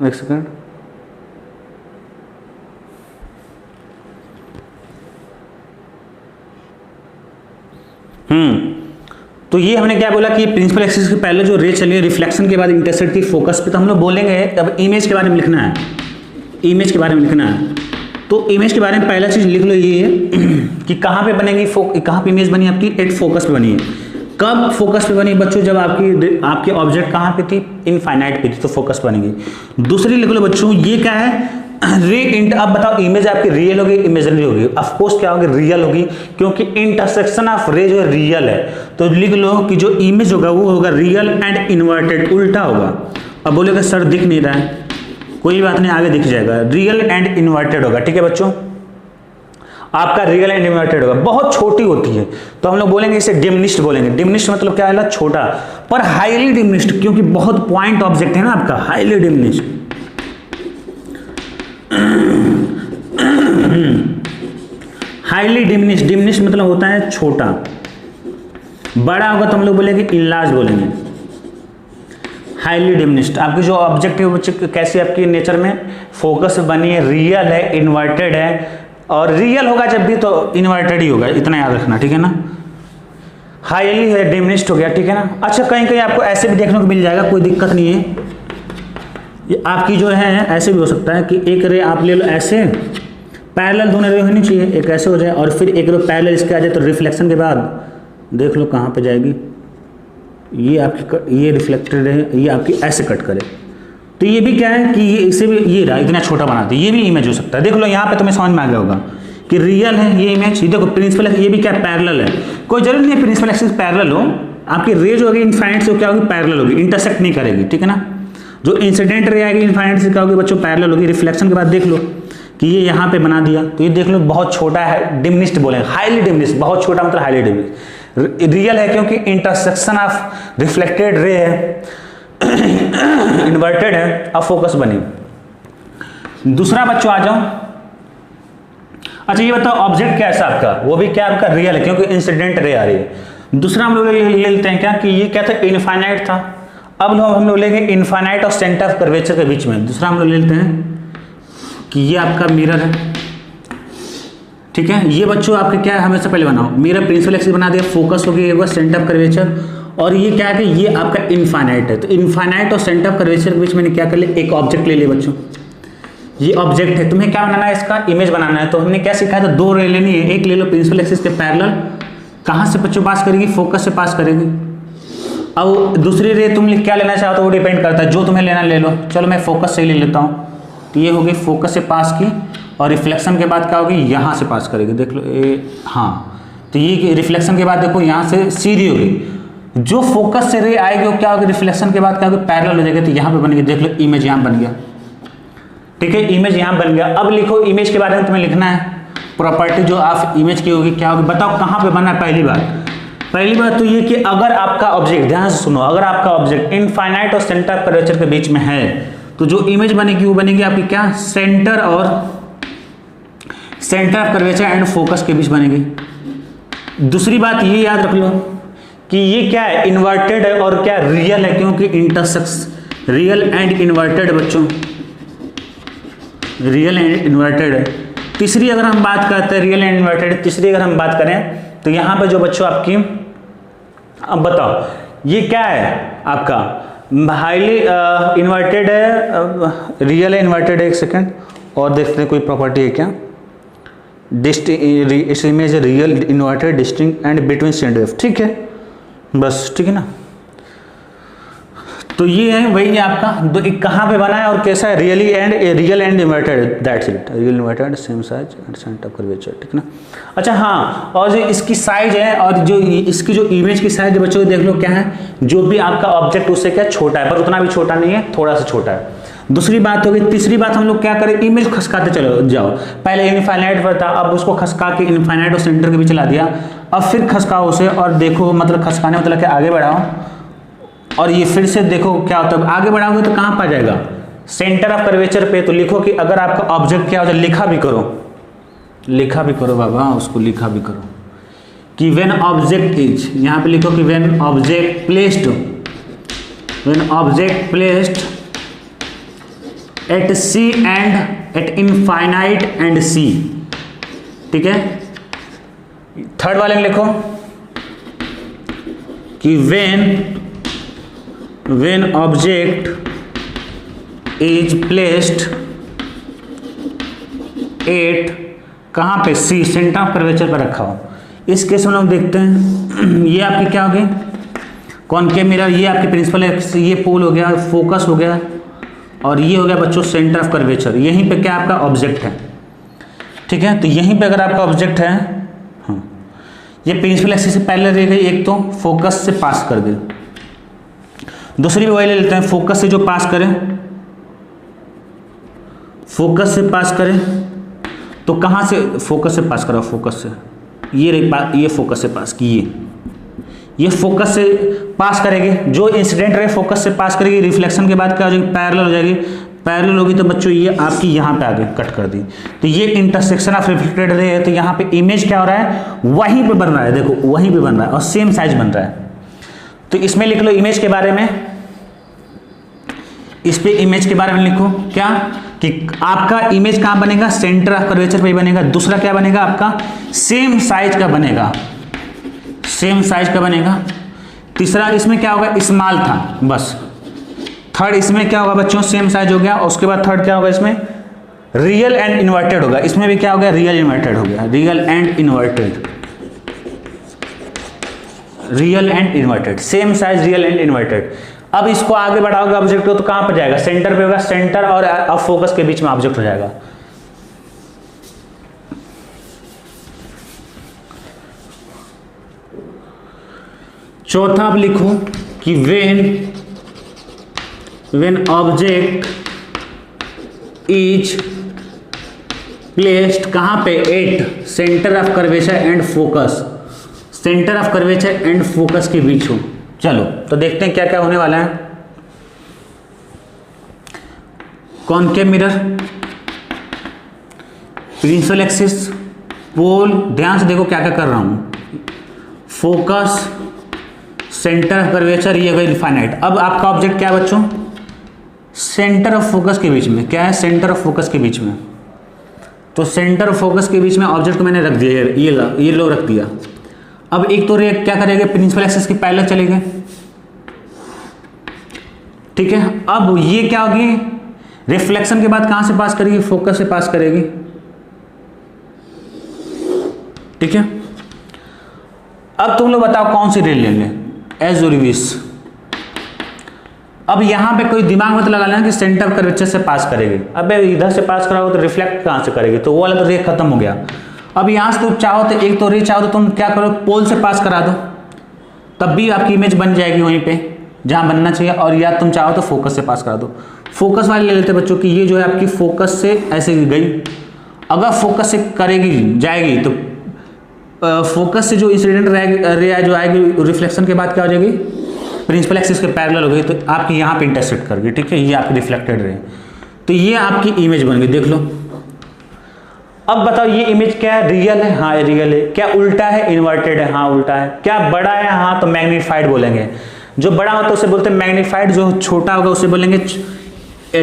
एक सेकंड, तो ये हमने क्या बोला कि प्रिंसिपल एक्सिस के पहले जो रे चली है रिफ्लेक्शन के बाद इंटरसेक्ट की फोकस पे, तो हम लोग बोलेंगे अब इमेज के बारे में लिखना है, इमेज के बारे में लिखना है। तो इमेज के बारे में पहला चीज लिख लो ये है कि कहाँ पे बनेगी, कहाँ पे इमेज बनी आपकी एट फोकस पे बनी है। कब फोकस पे बनी बच्चों, जब आपके ऑब्जेक्ट कहाँ पे थी इनफाइनाइट पे थी, तो फोकस बनेगी। दूसरी लिख लो बच्चों ये क्या है रे अब बताओ इमेज आपकी रियल होगी इमेजिनरी होगी, ऑफ कोर्स क्या होगी रियल होगी, क्योंकि इंटरसेक्शन ऑफ रे जो है रियल है, तो लिख लो कि जो इमेज होगा वो होगा रियल एंड इन्वर्टेड, उल्टा होगा। अब बोलेगा सर दिख नहीं रहा है, कोई बात नहीं आगे दिख जाएगा, रियल एंड इन्वर्टेड होगा, ठीक है बच्चों, आपका रियल एंड इन्वर्टेड होगा। बहुत छोटी होती है तो हम लोग बोलेंगे इसे डिमिनिश्ड बोलेंगे, डिमिनिश्ड मतलब क्या है छोटा, पर हाईली डिमिनिश्ड, क्योंकि बहुत पॉइंट ऑब्जेक्ट है ना आपका, highly diminished. Highly diminished, diminished मतलब होता है छोटा, बड़ा होगा तो हम लोग बोलेंगे इनलार्ज बोलेंगे। हाईली डिमिनिश्ड आपकी जो ऑब्जेक्ट है वो कैसी आपकी नेचर में फोकस बनी है, रियल है, इन्वर्टेड है, और रियल होगा जब भी तो इन्वर्टेड ही होगा, इतना याद रखना, ठीक है ना। हाईली है डिमिनिश्ड हो गया, ठीक है ना। अच्छा कहीं कहीं आपको ऐसे भी देखने को मिल जाएगा, कोई दिक्कत नहीं है, ये आपकी जो है ऐसे भी हो सकता है कि एक रे आप ले लो ऐसे, पैरेलल दोनों रे होनी चाहिए, एक ऐसे हो जाए और फिर एक रे पैरेलल इसके आ जाए, तो रिफ्लेक्शन के बाद देख लो कहाँ पे जाएगी, ये आपकी ये रिफ्लेक्टेड है, ये आपकी ऐसे कट करे, तो ये भी क्या है कि ये इसे भी ये रहा इतना छोटा बनाते, ये भी इमेज हो सकता है। देख लो यहाँ पे तुम्हें समझ में आ गया होगा कि रियल है ये इमेज, ये देखो प्रिंसिपल ये भी क्या पैरेलल है, कोई जरूरी नहीं है प्रिंसिपल एक्सिस पैरेलल हो, आपकी रे जो होगी इनफाइनाइट से क्या होगी पैरेलल होगी, इंटरसेक्ट नहीं करेगी, ठीक है ना। जो इंसिडेंट रे आएगी इनफाइनाइट से क्या होगी बच्चों पैरेलल होगी। रिफ्लेक्शन के बाद देख लो कि ये यहाँ पे बना दिया, तो ये देख लो बहुत छोटा है, डिमिनिश्ड बोलेंगे, हाईली डिमिनिश्ड, बहुत छोटा मतलब हाईली डिमिनिश्ड। रियल है क्योंकि इंटरसेक्शन ऑफ रिफ्लेक्टेड रे है, इन्वर्टेड है, अब फोकस बनी। दूसरा बच्चों आ जाओ, अच्छा ये बताओ ऑब्जेक्ट क्या है आपका, वो भी क्या आपका रियल है क्योंकि इंसिडेंट रे आ रही है। दूसरा हम लोग ले लेते हैं क्या कि ये क्या था इनफाइनाइट था, अब हम लोग लेंगे इनफाइनाइट और सेंटर ऑफ कर्वेचर के बीच में। दूसरा हम लोग लेते हैं कि ये आपका मिरर है, ठीक है। ये बच्चों आपके क्या है हमेशा पहले बनाओ, मिरर प्रिंसिपल एक्सिस बना दिया, फोकस हो गया सेंटर ऑफ कर्वेचर, और ये क्या है कि ये आपका इनफाइनाइट है, तो इनफाइनाइट और सेंटर ऑफ कर्वेचर के बीच मैंने क्या कर लिया एक ऑब्जेक्ट ले लिया बच्चों, ये ऑब्जेक्ट है, तुम्हें क्या बनाना है इसका इमेज बनाना है। तो हमने क्या सीखा था, दो रे लेनी है, एक ले लो प्रिंसिपल एक्सिस के पैरेलल, कहाँ से बच्चों पास करेगी फोकस से पास करेगी, अब दूसरी रे तुम क्या लेना चाहते हो वो डिपेंड करता है, जो तुम्हें लेना ले लो। चलो मैं फोकस से ही ले लेता हूँ, तो ये होगी फोकस से पास की, और रिफ्लेक्शन के बाद क्या होगी यहाँ से पास करेगी, देख लो ये, हाँ तो ये रिफ्लेक्शन के बाद देखो यहाँ से सीधी होगी, जो फोकस से रे आएगी वो क्या होगी रिफ्लेक्शन के बाद क्या होगी पैरेलल हो जाएगी, तो यहाँ पे बनेगी, देख लो इमेज यहाँ बन गया, ठीक है इमेज यहाँ बन गया। अब लिखो इमेज के बारे में तुम्हें लिखना है, प्रॉपर्टी जो आप इमेज की होगी क्या होगी, बताओ कहाँ पे बनना है। पहली बात तो ये कि अगर आपका ऑब्जेक्ट, ध्यान से सुनो, अगर आपका ऑब्जेक्ट इनफाइनाइट और सेंटर ऑफ कर्वेचर के बीच में है तो जो इमेज बनेगी वो बनेगी आपकी क्या centre of curvature and focus के बीच बनेगी। दूसरी बात ये याद रख लो कि ये क्या है इन्वर्टेड है और क्या रियल है, क्योंकि इंटरसेक्स रियल एंड इन्वर्टेड बच्चों, रियल एंड इन्वर्टेड है। तीसरी अगर हम बात करते हैं रियल एंड इन्वर्टेड, तीसरी अगर हम बात करें तो यहाँ पे जो बच्चों आपकी, अब बताओ ये क्या है आपका, हाईली इन्वर्टेड है, रियल है, इन्वर्टेड है। एक सेकेंड और देखते हैं कोई प्रॉपर्टी है क्या, इस image real inverted distinct and between standard wave, ठीक है बस, ठीक है ना। तो ये है वही है आपका, दो कहाँ पे बना है और कैसा है, real and inverted, that's it, real inverted same size and centre of curvature, ठीक ना। अच्छा हाँ, और जो इसकी साइज है और जो इसकी जो इमेज की साइज बच्चों देख लो क्या है, जो भी आपका ऑब्जेक्ट उससे क्या छोटा है, पर उतना भी छोटा नहीं है, थोड़ा सा छोटा है। दूसरी बात हो गई। तीसरी बात हम लोग क्या करें, इमेज खसकाते चलो जाओ, पहले इनफाइनाइट पर था, अब उसको खसका के इनफाइनाइट और सेंटर के बीच ला दिया, अब फिर खसकाओ उसे और देखो, मतलब खसकाने मतलब कि आगे बढ़ाओ और ये फिर से देखो क्या होता है, आगे बढ़ाओगे तो कहाँ पर जाएगा, सेंटर ऑफ कर्वेचर पे। तो लिखो कि अगर आपका ऑब्जेक्ट क्या होता है, लिखा भी करो बाबा, उसको लिखा भी करो कि व्हेन ऑब्जेक्ट इज, यहाँ पे लिखो कि when object placed at C and at infinite and C, ठीक है। थर्ड वाले में लिखो कि when object is placed at कहाँ पे, सी, सेंटर ऑफ कर्वेचर पर रखा हो। इस केस में लोग देखते हैं ये आपकी क्या हो गई, कॉनकेव मिरर, ये आपकी प्रिंसिपल है, ये पोल हो गया, फोकस हो गया, और ये हो गया बच्चों सेंटर ऑफ कर्वेचर। यहीं पे क्या आपका ऑब्जेक्ट है, ठीक है। तो यहीं पे अगर आपका ऑब्जेक्ट है, हाँ, ये प्रिंसिपल एक्सिस से पैरेलल रह गई, एक तो फोकस से पास कर दे, दूसरी भी वही ले लेते हैं, फोकस से जो पास करें, फोकस से पास करें तो कहाँ से फोकस से पास करो, फोकस से ये फोकस से पास की, ये फोकस से पास करेगी, जो इंसिडेंट रे फोकस से पास करेगी, रिफ्लेक्शन के बाद क्या हो जाएगी, पैरेलल हो जाएगी, पैरेलल होगी तो बच्चों ये आपकी यहाँ पे आगे कट कर दी, तो ये इंटरसेक्शन ऑफ रिफ्लेक्टेड रे है। तो यहाँ पे इमेज क्या हो रहा है, वहीं पे बन रहा है, देखो वहीं पे बन रहा है और सेम साइज बन रहा है। तो इसमें लिख लो इमेज के बारे में, इस पे इमेज के बारे में लिखो क्या, कि आपका इमेज कहाँ बनेगा, सेंटर ऑफ कर्वेचर पे बनेगा। दूसरा क्या बनेगा आपका, सेम साइज का बनेगा, सेम साइज का बनेगा। तीसरा इसमें क्या होगा, स्मॉल था बस। थर्ड इसमें क्या होगा बच्चों, सेम साइज हो गया। और उसके बाद थर्ड क्या होगा, इसमें रियल एंड इन्वर्टेड होगा। इसमें भी क्या हो गया, रियल इन्वर्टेड हो गया, real and inverted, real and inverted, same size, real and inverted. अब इसको आगे बढ़ाओगे ऑब्जेक्ट को तो कहां पर जाएगा, सेंटर पे होगा, सेंटर और अब फोकस के बीच में ऑब्जेक्ट हो जाएगा। चौथा अब लिखो कि व्हेन ऑब्जेक्ट इज प्लेस्ड कहां पे, at centre of curvature and focus, centre of curvature and focus के बीच हो। चलो तो देखते हैं क्या क्या होने वाला है। कॉनकेव मिरर, प्रिंसिपल एक्सिस, पोल, ध्यान से देखो क्या क्या कर रहा हूं, फोकस, सेंटर ऑफ कर्वेचर, ये गई इनफाइनाइट। अब आपका ऑब्जेक्ट क्या है बच्चों, सेंटर ऑफ फोकस के बीच में, क्या है, सेंटर ऑफ फोकस के बीच में। तो सेंटर ऑफ फोकस के बीच में ऑब्जेक्ट को मैंने रख दिया, ये लो रख दिया। अब एक तो रे क्या करेंगे, प्रिंसिपल एक्सिस के पैरेलल चलेंगे, ठीक है। अब ये क्या होगी, रिफ्लेक्शन के बाद कहां से पास करेगी, फोकस से पास करेगी, ठीक है। अब तुम लोग बताओ कौन सी रे लेंगे, एज यू विश। अब यहां पे कोई दिमाग मत लगा लेना कि सेंटर कर्वेचर से पास करेगी, अब इधर से पास कराओ तो रिफ्लेक्ट कहां से करेगी, तो वो वाला तो रे खत्म हो गया। अब यहाँ से तुम चाहो तो एक तो रे चाहो तो तुम क्या करो, पोल से पास करा दो, तब भी आपकी इमेज बन जाएगी वहीं पे जहाँ बनना चाहिए। और या तुम चाहो तो फोकस से पास करा दो। फोकस वाले ले लेते बच्चों कि ये जो है आपकी फोकस से ऐसे गई, अगर फोकस से करेगी जाएगी तो फोकस से जो इंसिडेंट रे जो आएगी रिफ्लेक्शन के बाद क्या हो जाएगी, प्रिंसिपल एक्सिस के पैरेलल हो गई, तो आपकी यहाँ पे इंटरसेक्ट कर गई, ठीक है। ये आपकी रिफ्लेक्टेड रे, तो ये आपकी इमेज बन गई, देख लो। अब बताओ ये इमेज क्या है, रियल है, हाँ रियल है। क्या उल्टा है, इन्वर्टेड है, हाँ उल्टा है। क्या बड़ा है, हाँ तो मैग्नीफाइड बोलेंगे। जो बड़ा होता है उसे बोलते हैं मैग्नीफाइड, जो छोटा होगा उसे बोलेंगे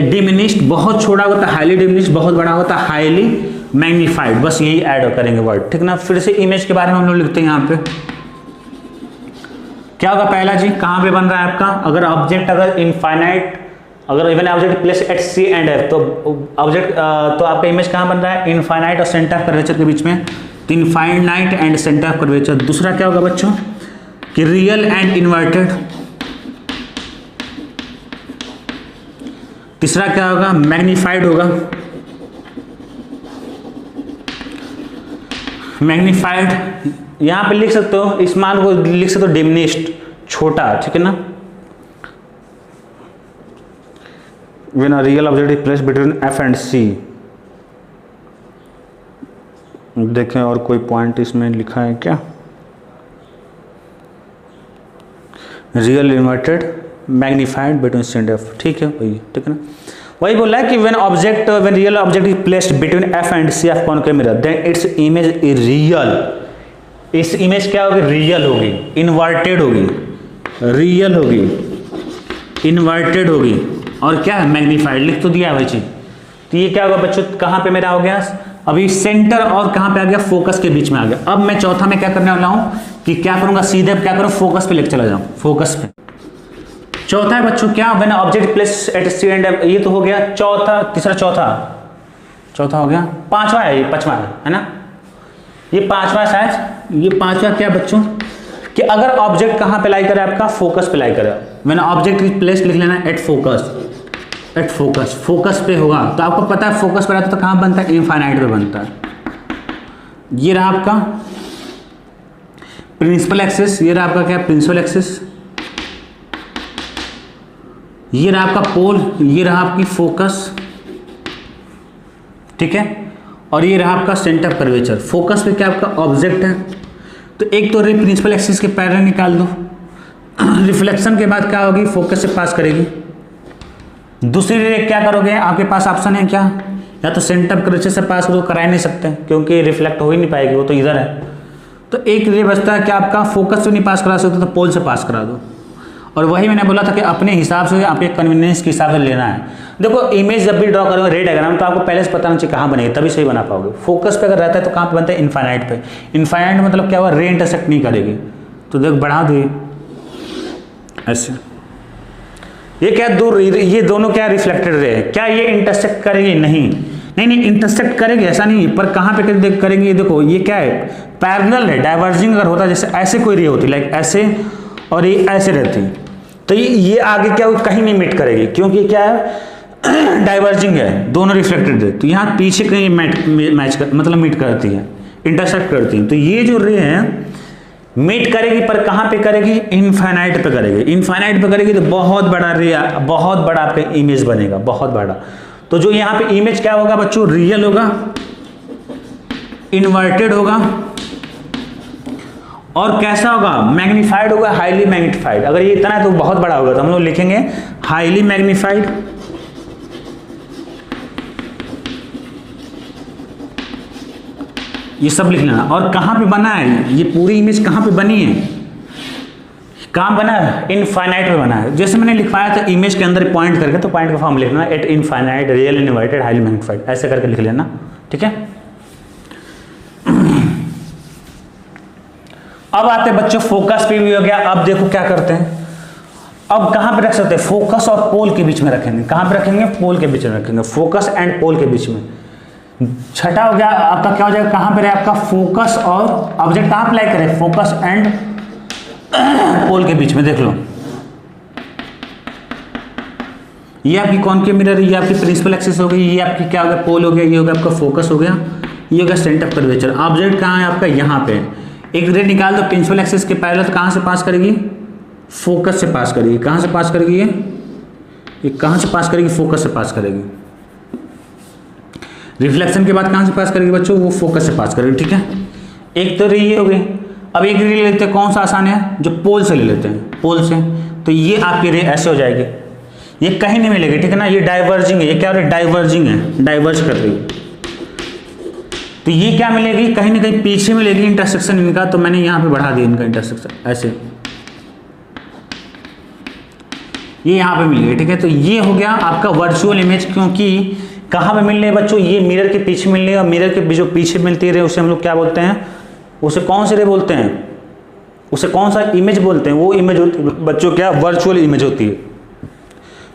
डिमिनिश्ड बहुत छोटा होता है, हाईली डिमिनिश्ड बहुत बड़ा होता है, हाईली मैग्नीफाइड, बस यही ऐड करेंगे वर्ड, ठीक ना। फिर से इमेज के बारे में हम लोग लिखते हैं यहाँ पे क्या होगा। पहला जी कहाँ पे बन रहा है आपका, अगर ऑब्जेक्ट अगर इनफाइनाइट, अगर even object place at C and F, तो ऑब्जेक्ट तो आपका इमेज कहाँ बन रहा है, इनफाइनाइट और सेंटर ऑफ कर्वेचर के बीच में, infinite and centre of curvature. दूसरा क्या होगा बच्चों कि रियल एंड इन्वर्टेड। तीसरा क्या होगा, मैग्नीफाइड होगा, मैग्नीफाइड यहां पे लिख सकते हो, इस मान को लिख सकते हो डिमिनिश्ड, छोटा, ठीक है ना। When a real object is placed between F and C, देखें और कोई पॉइंट इसमें लिखा है क्या, real inverted magnified between C and F, ठीक है वही, ठीक है ना। वही बोला है कि when real object is placed between F and C of concave mirror then its image is real. इस इमेज क्या होगी, रियल होगी, इन्वर्टेड होगी, रियल होगी, इन्वर्टेड होगी और क्या है मैग्नीफाइड, लिख तो दिया है भाई चीज। तो ये क्या होगा बच्चों, कहाँ पे मेरा हो गया अभी सेंटर और कहाँ पे आ गया, फोकस के बीच में आ गया। अब मैं चौथा में क्या करने वाला हूँ कि क्या करूंगा, सीधे क्या करूँ, फोकस पे लेके चला जाऊँ, फोकस पे। चौथा है बच्चों क्या, when object place at C and F, ये तो हो गया चौथा, तीसरा चौथा हो गया, पांचवा है, ये पांचवा है ना, ये पांचवा शायद, ये पांचवा क्या बच्चों कि अगर ऑब्जेक्ट कहाँ पे लाई करे, आपका फोकस पे लाई करे। व्हेन ऑब्जेक्ट इज प्लेस लिख लेना at focus, at focus, focus पे होगा। तो आपको पता है फोकस पे रहता है तो कहाँ बनता है, इनफाइनाइट पे बनता है। ये रहा आपका प्रिंसिपल एक्सिस, ये रहा आपका क्या प्रिंसिपल एक्सिस, ये रहा आपका पोल, ये रहा आपकी फोकस, ठीक है, और ये रहा आपका सेंटर ऑफ कर्वेचर। फोकस पे क्या आपका ऑब्जेक्ट है, तो एक तो रे प्रिंसिपल एक्सिस के पैरेलल निकाल दो, रिफ्लेक्शन के बाद क्या होगी, फोकस से पास करेगी। दूसरी रे क्या करोगे, आपके पास ऑप्शन है क्या, या तो सेंटर ऑफ कर्वेचर से पास करो, करा ही नहीं सकते क्योंकि रिफ्लेक्ट हो ही नहीं पाएगी, वो तो इधर है। तो एक रे बचता है कि आपका फोकस से नहीं पास करा सकते तो पोल से पास करा दो। और वही मैंने बोला था कि अपने हिसाब से, आपके कन्वीनियंस के हिसाब से लेना है। देखो इमेज जब भी ड्रॉ करोगे रे डायग्राम, तो आपको पहले से पता नहीं चाहिए कहाँ बनेगी, तभी सही बना पाओगे। फोकस पे अगर रहता है तो कहाँ पे बनता है, इनफाइनाइट पे। इनफाइनाइट मतलब क्या हुआ, रे इंटरसेक्ट नहीं करेगी। तो देख बढ़ा दो ऐसे, ये क्या दूर, ये दोनों क्या रिफ्लेक्टेड रे है, क्या ये इंटरसेक्ट करेगी, नहीं इंटरसेक्ट करेगी, ऐसा नहीं। पर कहाँ पे करेंगे, ये देखो ये क्या है, पैरेलल है, डाइवर्जिंग अगर होता, जैसे ऐसे कोई रे होती, लाइक ऐसे, और ये ऐसे रहती, तो ये आगे क्या कहीं नहीं मीट करेगी, क्योंकि क्या है डाइवर्जिंग है, दोनों रिफ्लेक्टेड है। तो यहाँ पीछे कहीं मैच मतलब मीट करती है, इंटरसेक्ट करती है। तो ये जो रे है मीट करेगी, पर कहाँ पे करेगी, इनफाइनाइट पे करेगी। इनफाइनाइट पे करेगी तो बहुत बड़ा रे, बहुत बड़ा आपका इमेज बनेगा, बहुत बड़ा। तो जो यहाँ पे इमेज क्या होगा बच्चों, रियल होगा, इन्वर्टेड होगा, और कैसा होगा, मैग्नीफाइड होगा, हाईली मैग्नीफाइड। अगर ये इतना है तो बहुत बड़ा होगा, तो हम लोग लिखेंगे हाईली मैग्नीफाइड, ये सब लिख लेना। और कहाँ पे बना है, ये पूरी इमेज कहाँ पे बनी है, कहाँ बना है, इनफाइनाइट पे बना है। जैसे मैंने लिखवाया था इमेज के अंदर पॉइंट करके, तो पॉइंट का फॉर्म लिखना eight infinite real inverted highly magnified, ऐसे करके लिख लेना, ठीक है। अब आते हैं बच्चों फोकस पे भी हो गया। अब देखो क्या करते हैं, अब कहां पे रख सकते हैं, फोकस और पोल के बीच में रखेंगे। कहां पे रखेंगे, पोल के बीच में रखेंगे, फोकस एंड पोल के बीच में। छठा हो गया आपका, क्या हो जाएगा, कहां पे रहे आपका, फोकस और ऑब्जेक्ट कहां पे लाई करें, फोकस एंड पोल के बीच में। देख लो ये आपकी कॉन्केव मिरर, ये आपकी प्रिंसिपल एक्सिस हो गई, ये आपकी क्या हो गया, पोल हो गया, ये हो गया आपका फोकस हो गया, ये हो गया सेंटर ऑफ कर्वेचर। ऑब्जेक्ट कहाँ है आपका, यहाँ पे। एक रे निकाल दो प्रिंसिपल एक्सिस के पैरेलल, कहाँ से पास करेगी, फोकस से पास करेगी। कहाँ से पास करेगी, ये कहाँ से पास करेगी, फोकस से पास करेगी। रिफ्लेक्शन के बाद कहाँ से पास करेगी बच्चों, वो फोकस से पास करेगी, ठीक है। एक तो रे ये हो गई। अब एक रे ले लेते हैं, कौन सा आसान है, जो पोल से ले लेते हैं, पोल से। तो ये आपकी रे ऐसे हो जाएगी, ये कहीं नहीं मिलेगी, ठीक है ना। ये डाइवर्जिंग है, ये क्या हो रहा है, डाइवर्जिंग है, डाइवर्ज कर रही है। तो ये क्या मिलेगी, कहीं ना कहीं पीछे मिलेगी इंटरसेक्शन इनका। तो मैंने यहाँ पे बढ़ा दिया इनका इंटरसेक्शन ऐसे। ये यहाँ पे मिल गई, ठीक है। तो ये हो गया आपका वर्चुअल इमेज, क्योंकि कहाँ पे मिल रहे हैं बच्चों, ये मिरर के पीछे मिल रहे हैं, और मिरर के जो पीछे मिलती है उसे हम लोग क्या बोलते हैं, उसे कौन से रे बोलते हैं, उसे कौन सा इमेज बोलते हैं, वो इमेज होती है बच्चों क्या, वर्चुअल इमेज होती है।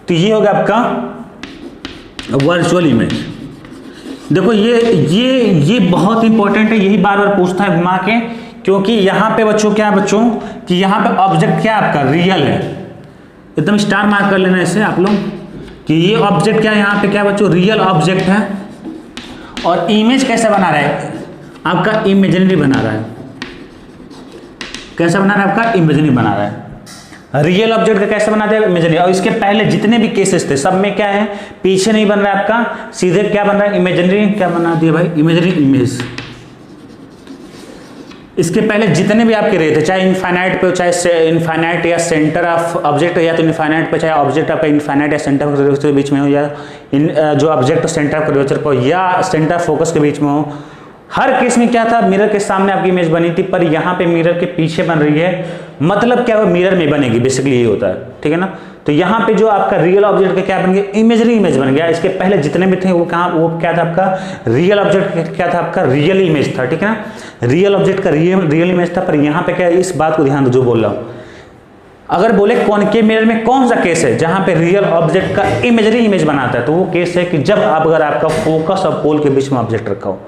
तो ये हो गया आपका वर्चुअल इमेज। देखो ये बहुत इंपॉर्टेंट है, यही बार बार पूछता है घुमा के, क्योंकि यहाँ पे बच्चों क्या है बच्चों कि यहाँ पे ऑब्जेक्ट क्या आपका रियल है, एकदम स्टार मार्क कर लेना इसे आप लोग कि ये ऑब्जेक्ट क्या है, यहाँ पे क्या बच्चों रियल ऑब्जेक्ट है। और इमेज कैसा बना रहा है आपका, इमेजिनरी बना रहा है। कैसा बना रहा है आपका, इमेजिनरी बना रहा है। रियल ऑब्जेक्ट का कैसे बनाते हैं, इमेजिनरी। और इसके पहले जितने भी केसेस थे सब में क्या है, पीछे नहीं बन रहा है आपका, सीधे क्या बन रहा है, इमेजिनरी। क्या बना दिया भाई, इमेजिनरी इमेज। इसके पहले जितने भी आपके रहे थे, चाहे इनफाइनाइट पे, चाहे इनफाइनाइट या सेंटर ऑफ ऑब्जेक्ट, या तो इनफाइनाइट पे, चाहे ऑब्जेक्ट आपका इनफाइनाइट या सेंटर ऑफ कर्वेचर के बीच में हो, या जो ऑब्जेक्ट सेंटर ऑफ कर्वेचर पर या सेंटर ऑफ फोकस के बीच में हो, हर केस में क्या था, मिरर के सामने आपकी इमेज बनी थी, पर यहाँ पे मिरर के पीछे बन रही है। मतलब क्या, वो मिरर में बनेगी, बेसिकली ये होता है, ठीक है ना। तो यहाँ पे जो आपका रियल ऑब्जेक्ट का क्या बन गया, इमेजरी इमेज बन गया। इसके पहले जितने भी थे वो कहाँ, वो क्या था आपका रियल ऑब्जेक्ट, क्या था आपका रियल इमेज था, ठीक है ना। रियल ऑब्जेक्ट का रियल इमेज था। पर यहाँ पे क्या है, इस बात को ध्यान दो जो बोल रहा हूँ। अगर बोले कॉनकेव मिरर में कौन सा केस है जहां पे रियल ऑब्जेक्ट का इमेजरी इमेज बनाता है, तो वो केस है कि जब आप अगर आपका फोकस और पोल के बीच में ऑब्जेक्ट रखा हो।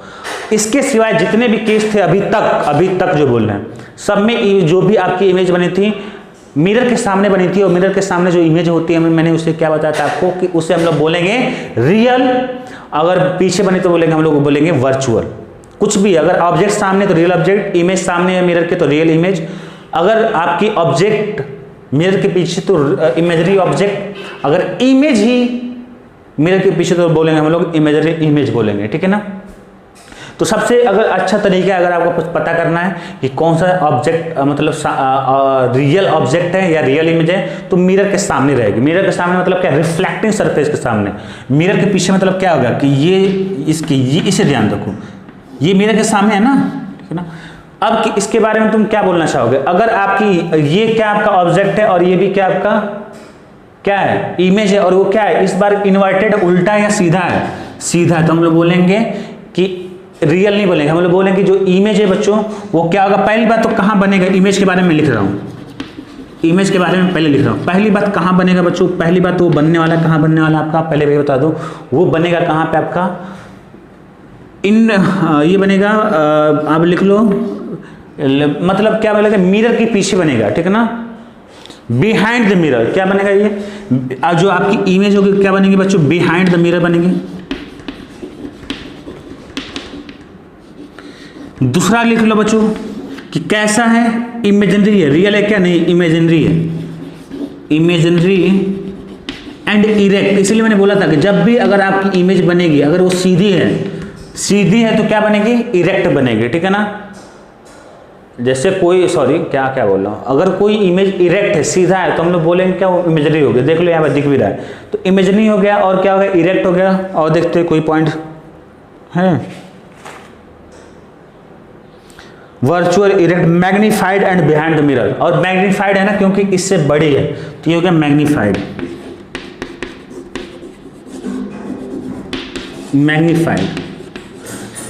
इसके सिवाय जितने भी केस थे अभी तक जो बोल रहे हैं, सब में जो भी आपकी इमेज बनी थी मिरर के सामने बनी थी, और मिरर के सामने जो इमेज होती है, मैंने उसे क्या बताया था आपको कि उसे हम लोग बोलेंगे रियल। अगर पीछे बने तो बोलेंगे हम लोग बोलेंगे वर्चुअल। कुछ भी, अगर ऑब्जेक्ट सामने तो रियल ऑब्जेक्ट, इमेज सामने है मिरर के तो रियल इमेज। अगर आपकी ऑब्जेक्ट मिरर के पीछे तो इमेजरी ऑब्जेक्ट, अगर इमेज ही मिरर के पीछे तो बोलेंगे हम लोग इमेजरी इमेज बोलेंगे, ठीक है ना। तो सबसे अगर अच्छा तरीका अगर आपको पता करना है कि कौन सा ऑब्जेक्ट मतलब रियल ऑब्जेक्ट है या रियल इमेज है, तो मिरर के सामने रहेगी। मिरर के सामने मतलब क्या, रिफ्लेक्टिंग सरफेस के सामने। मिरर के पीछे मतलब क्या होगा कि ये इसे ध्यान रखो, ये मिरर के सामने है ना, ठीक है ना। अब इसके बारे में तुम क्या बोलना चाहोगे, अगर आपकी ये क्या आपका ऑब्जेक्ट है और ये भी क्या आपका क्या है, इमेज है, और वो क्या है इस बार इन्वर्टेड, उल्टा या सीधा है, सीधा है, तो हम लोग बोलेंगे कि रियल नहीं बोलेंगे, हम लोग बोलेंगे जो इमेज है बच्चों वो क्या होगा। पहली बात तो कहाँ बनेगा, इमेज के बारे में लिख रहा हूँ, इमेज के बारे में पहले लिख रहा हूँ। पहली बात कहाँ बनेगा बच्चों, पहली बात तो वो बनने वाला कहाँ बनने वाला आपका, पहले भी बता दो, वो बनेगा कहाँ पे आपका ये बनेगा, आप लिख लो, मतलब क्या बनेगा, मिरर के पीछे बनेगा, ठीक है ना, बिहाइंड द मिरर। क्या बनेगा ये, जो आपकी इमेज होगी क्या बनेगी बच्चों, बिहाइंड द मिरर बनेगी। दूसरा लिख लो बच्चों कि कैसा है, इमेजिनरी है, रियल है क्या, नहीं इमेजिनरी है, इमेजिनरी एंड इरेक्ट। इसलिए मैंने बोला था कि जब भी अगर आपकी इमेज बनेगी, अगर वो सीधी है तो क्या बनेगी, इरेक्ट बनेगी, ठीक है ना। जैसे कोई क्या बोल रहा हूँ, अगर कोई इमेज इरेक्ट है, सीधा है, तो हम लोग बोलेंगे क्या, वो इमेजरी हो गया। देख लो यहाँ पर दिख भी रहा है, तो इमेजरी हो गया, और क्या हो गया, इरेक्ट हो गया। और देखते कोई पॉइंट है, virtual, erect, magnified and behind the mirror. और मैग्नीफाइड है ना क्योंकि इससे बड़ी है, तो ये हो गया मैग्नीफाइड, मैग्नीफाइड।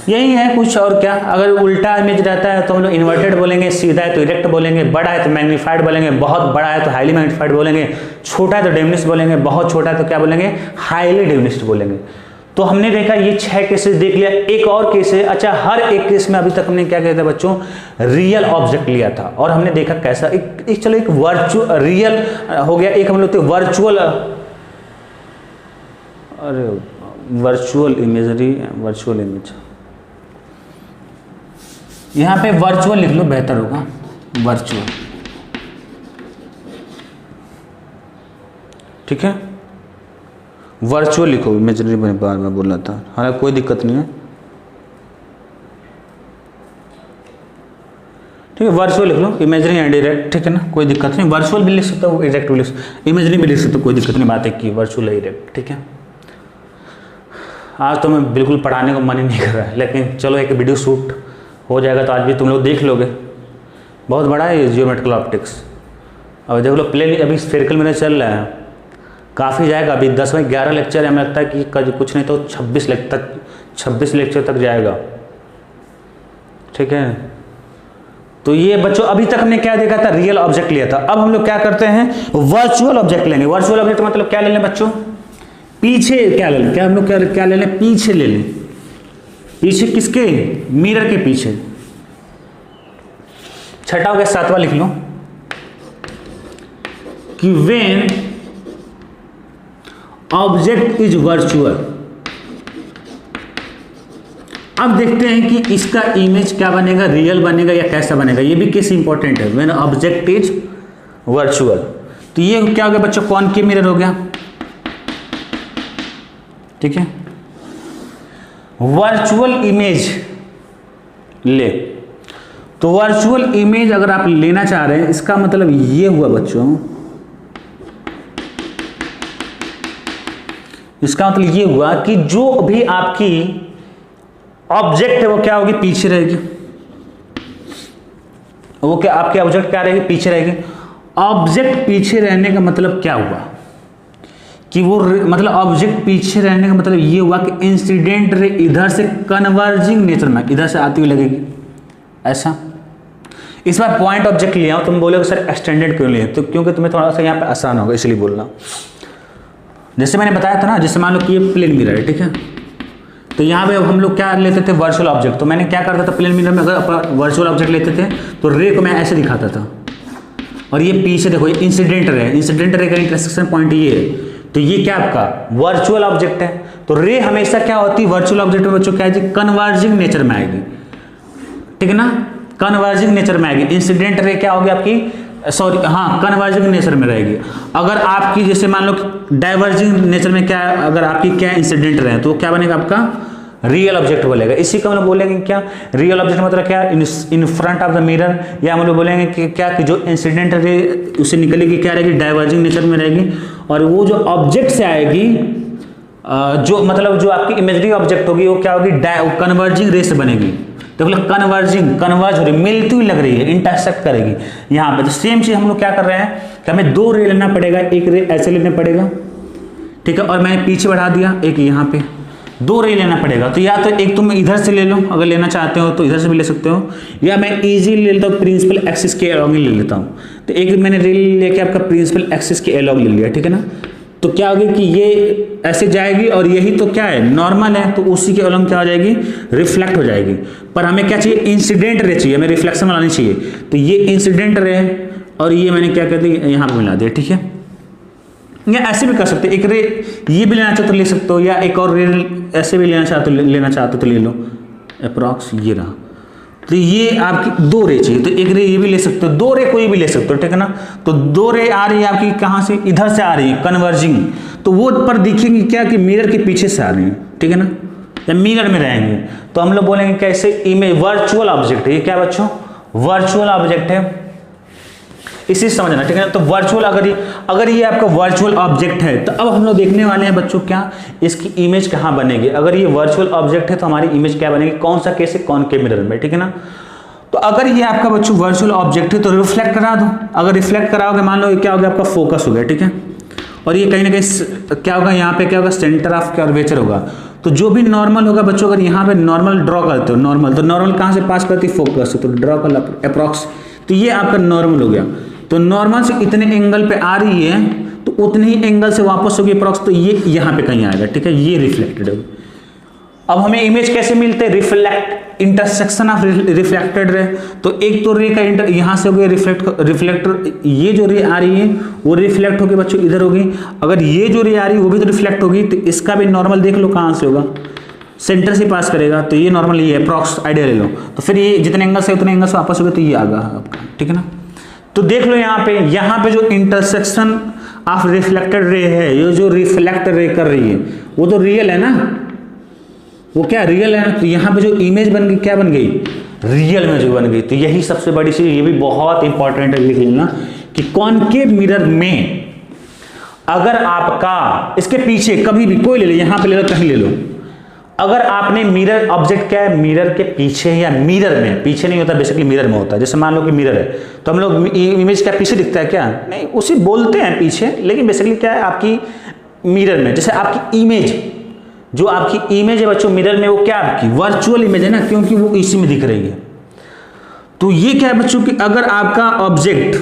यही है कुछ और क्या। अगर उल्टा इमेज रहता है तो हम लोग इन्वर्टेड बोलेंगे, सीधा है तो इरेक्ट बोलेंगे, बड़ा है तो मैग्नीफाइड बोलेंगे, बहुत बड़ा है तो हाईली मैग्नीफाइड बोलेंगे, छोटा है तो डिमिनिश्ड बोलेंगे, बहुत छोटा है तो क्या बोलेंगे, हाईली डिमिनिश्ड बोलेंगे। तो हमने देखा ये 6 केसेस देख लिया। एक और केस है, अच्छा हर एक केस में अभी तक हमने क्या किया था बच्चों, रियल ऑब्जेक्ट लिया था, और हमने देखा कैसा चलो एक वर्चुअल रियल हो गया, एक हम लोग वर्चुअल, अरे वर्चुअल इमेजरी, वर्चुअल इमेज, यहाँ पे वर्चुअल लिख लो बेहतर होगा, वर्चुअल, ठीक है, वर्चुअल लिखो, इमेजरी बार में बोलना था, हालांकि कोई दिक्कत नहीं है, ठीक है, वर्चुअल लिख लो, इमेजरी एंड इरेक्ट, ठीक है ना, कोई दिक्कत नहीं, वर्चुअल भी लिख सकते हो, इरेक्ट भी लिख सकते हो, इमेजरी भी लिख सकते हो, कोई दिक्कत नहीं, बात है कि वर्चुअल है इरेक्ट, ठीक है। आज तो मैं बिल्कुल पढ़ाने को मन ही नहीं कर रहा है, लेकिन चलो एक वीडियो शूट हो जाएगा तो आज भी तुम लोग देख लोगे। बहुत बड़ा है ये जियोमेट्रिकल ऑप्टिक्स। अब देख लो प्लेन, अभी स्फेरिकल मिरर चल रहा है, काफ़ी जाएगा। अभी 10 में 11 लेक्चर है, हमें लगता है कि कुछ नहीं तो 26 लेक्चर तक जाएगा। ठीक है, तो ये बच्चों अभी तक हमने क्या देखा था, रियल ऑब्जेक्ट लिया था। अब हम लोग क्या करते हैं, वर्चुअल ऑब्जेक्ट लेंगे। वर्चुअल ऑब्जेक्ट मतलब क्या ले लें बच्चों, पीछे क्या ले लें, क्या हम लोग क्या ले लें, पीछे ले लें। पीछे किसके, मिरर के पीछे। छठा हो गया, सातवां लिख लो कि व्हेन ऑब्जेक्ट इज वर्चुअल। अब देखते हैं कि इसका इमेज क्या बनेगा, रियल बनेगा या कैसा बनेगा। ये भी केस इंपॉर्टेंट है, व्हेन ऑब्जेक्ट इज वर्चुअल। तो ये क्या हो गया बच्चों, कॉनकेव मिरर हो गया। ठीक है, वर्चुअल इमेज ले, तो वर्चुअल इमेज अगर आप लेना चाह रहे हैं, इसका मतलब ये हुआ बच्चों, इसका मतलब ये हुआ कि जो भी आपकी ऑब्जेक्ट है वो क्या होगी, पीछे रहेगी। वो क्या आपके ऑब्जेक्ट क्या रहेगी, पीछे रहेगी। ऑब्जेक्ट पीछे रहने का मतलब क्या हुआ कि वो मतलब ऑब्जेक्ट पीछे रहने का मतलब ये हुआ कि इंसिडेंट रे इधर से कन्वर्जिंग नेचर में इधर से आती हुई लगेगी, ऐसा। इस बार पॉइंट ऑब्जेक्ट लिया हूं, तुम बोलोगे सर एक्सटेंडेड क्यों लिए, तो क्योंकि तुम्हें थोड़ा सा यहाँ पे आसान होगा इसलिए बोलना। जैसे मैंने बताया था ना, जैसे मान लो कि ये प्लेन मिरर है, ठीक है, तो यहाँ पे हम लोग क्या लेते थे, वर्चुअल ऑब्जेक्ट। तो मैंने क्या करता था, प्लेन मिरर में अगर वर्चुअल ऑब्जेक्ट लेते थे तो रे को मैं ऐसे दिखाता था, और ये पीछे देखो ये इंसिडेंट रे, इंसिडेंट रे का इंटरसेक्शन पॉइंट ये है, तो ये क्या आपका वर्चुअल ऑब्जेक्ट है। तो रे हमेशा क्या होती है वर्चुअल ऑब्जेक्ट में बच्चों, क्या है, कन्वर्जिंग नेचर में आएगी। ठीक है ना, कन्वर्जिंग नेचर में आएगी। इंसिडेंट रे क्या होगी आपकी, सॉरी हाँ, कन्वर्जिंग नेचर में रहेगी। अगर आपकी जैसे मान लो डाइवर्जिंग नेचर में क्या, अगर आपकी क्या इंसिडेंट रहे तो क्या बनेगा आपका रियल ऑब्जेक्ट बोलेगा। इसी को हम लोग बोलेंगे क्या, रियल ऑब्जेक्ट मतलब क्या, इन फ्रंट ऑफ द मिरर, या हम लोग बोलेंगे कि क्या कि जो इंसिडेंट रे उससे निकलेगी क्या रहेगी, डाइवर्जिंग नेचर में रहेगी। और वो जो ऑब्जेक्ट से आएगी, जो मतलब जो आपकी इमेजरी ऑब्जेक्ट होगी वो क्या होगी, कन्वर्जिंग रे से बनेगी। तो मतलब कन्वर्ज हो रही, मिलती हुई लग रही है, इंटरसेक्ट करेगी यहाँ पे। तो सेम चीज हम लोग क्या कर रहे हैं कि हमें दो रे लेना पड़ेगा, एक रे ऐसे लेना पड़ेगा, ठीक है, और मैंने पीछे बढ़ा दिया, एक यहाँ पे, दो रे लेना पड़ेगा। तो या तो एक तुम इधर से ले लो, अगर लेना चाहते हो तो इधर से भी ले सकते हो, या मैं इजीली ले लेता हूँ प्रिंसिपल एक्सिस के अलॉन्ग ही ले लेता हूँ। तो एक मैंने रे लेके आपका प्रिंसिपल एक्सिस के अलॉन्ग ले लिया, ठीक है ना। तो क्या होगी कि ये ऐसे जाएगी, और यही तो क्या है नॉर्मल है, तो उसी के अलॉन्ग क्या हो जाएगी, रिफ्लेक्ट हो जाएगी। पर हमें क्या चाहिए, इंसिडेंट रे चाहिए, हमें रिफ्लेक्शन वाला नहीं चाहिए। तो ये इंसिडेंट रे है, और ये मैंने क्या कर दिया, यहाँ पे मिला दिया, ठीक है। या ऐसे भी कर सकते हैं, एक रे ये भी लेना चाहते तो ले सकते हो, या एक और रे ऐसे भी लेना चाहते तो ले लो, अप्रॉक्स ये रहा। तो ये आपकी दो रे चाहिए, तो एक रे ये भी ले सकते हो, दो रे कोई भी ले सकते हो, ठीक है ना। तो दो रे आ रही है आपकी कहाँ से, इधर से आ रही है कन्वर्जिंग, तो वो पर दिखेंगे क्या कि मिरर के पीछे से आ रही है, ठीक है ना, या मिरर में रहेंगे। तो हम लोग बोलेंगे कैसे, इमेज वर्चुअल ऑब्जेक्ट है। ये क्या बच्चों, वर्चुअल ऑब्जेक्ट है, इसी समझना, ठीक है ना। तो वर्चुअल अगर ये आपका वर्चुअल ऑब्जेक्ट है, तो अब हम लोग देखने वाले हैं बच्चों क्या, इसकी इमेज कहाँ बनेगी। अगर ये वर्चुअल ऑब्जेक्ट है तो हमारी इमेज क्या बनेगी, कौन सा केस है, कॉनकेव मिरर में, ठीक है ना। तो अगर ये आपका बच्चों वर्चुअल ऑब्जेक्ट है तो रिफ्लेक्ट करा दो। अगर रिफ्लेक्ट कराओगे, मान लो ये क्या हो गया, आपका फोकस हो गया, ठीक है, और ये कहीं ना कहीं क्या होगा, यहाँ पे क्या होगा, सेंटर ऑफ कर्वेचर होगा। तो जो भी नॉर्मल होगा बच्चों, अगर यहाँ पे नॉर्मल ड्रॉ करते हो, नॉर्मल तो नॉर्मल कहाँ से पास करती है, फोकस से, तो ड्रॉ कर अप्रॉक्स। तो ये आपका नॉर्मल हो गया। तो नॉर्मल से इतने एंगल पे आ रही है तो उतने ही एंगल से वापस होगी अप्रॉक्स, तो ये यहाँ पे कहीं आएगा, ठीक है, ये रिफ्लेक्टेड है। अब हमें इमेज कैसे मिलते हैं, रिफ्लेक्ट, इंटरसेक्शन ऑफ रिफ्लेक्टेड रे। तो एक तो रे का यहाँ से हो गया रिफ्लेक्टर, ये जो रे आ रही है वो रिफ्लेक्ट होगी बच्चों इधर होगी। अगर ये जो रे आ रही है वो भी तो रिफ्लेक्ट होगी, तो इसका भी नॉर्मल देख लो कहाँ से होगा, सेंटर से पास करेगा। तो ये नॉर्मल ये अप्रॉक्स आइडिया ले लो, तो फिर ये जितने एंगल से उतने एंगल से वापस होगा, तो ये आगा आपका, ठीक है ना। तो देख लो यहाँ पे जो इंटरसेक्शन ऑफ रिफ्लेक्टेड रे है, ये जो रिफ्लेक्ट रे कर रही है वो तो रियल है ना, वो क्या रियल है ना। तो यहाँ पे जो इमेज बन गई, क्या बन गई, रियल में जो बन गई। तो यही सबसे बड़ी चीज, ये भी बहुत इंपॉर्टेंट है लिख लेना कि कॉनकेव मिरर में अगर आपका इसके पीछे कभी भी कोई ले लो, यहाँ पे ले लो, कहीं ले लो, अगर आपने मिरर ऑब्जेक्ट क्या है, मिरर के पीछे या मिरर में, पीछे नहीं होता बेसिकली मिरर में होता है। जैसे मान लो कि मिरर है तो हम लोग इमेज क्या पीछे दिखता है क्या, नहीं, उसी बोलते हैं पीछे, लेकिन बेसिकली क्या है, आपकी मिरर में, जैसे आपकी इमेज, जो आपकी इमेज है बच्चों मिरर में, वो क्या आपकी वर्चुअल इमेज है ना, क्योंकि वो इसी में दिख रही है। तो ये क्या है बच्चों कि अगर आपका ऑब्जेक्ट,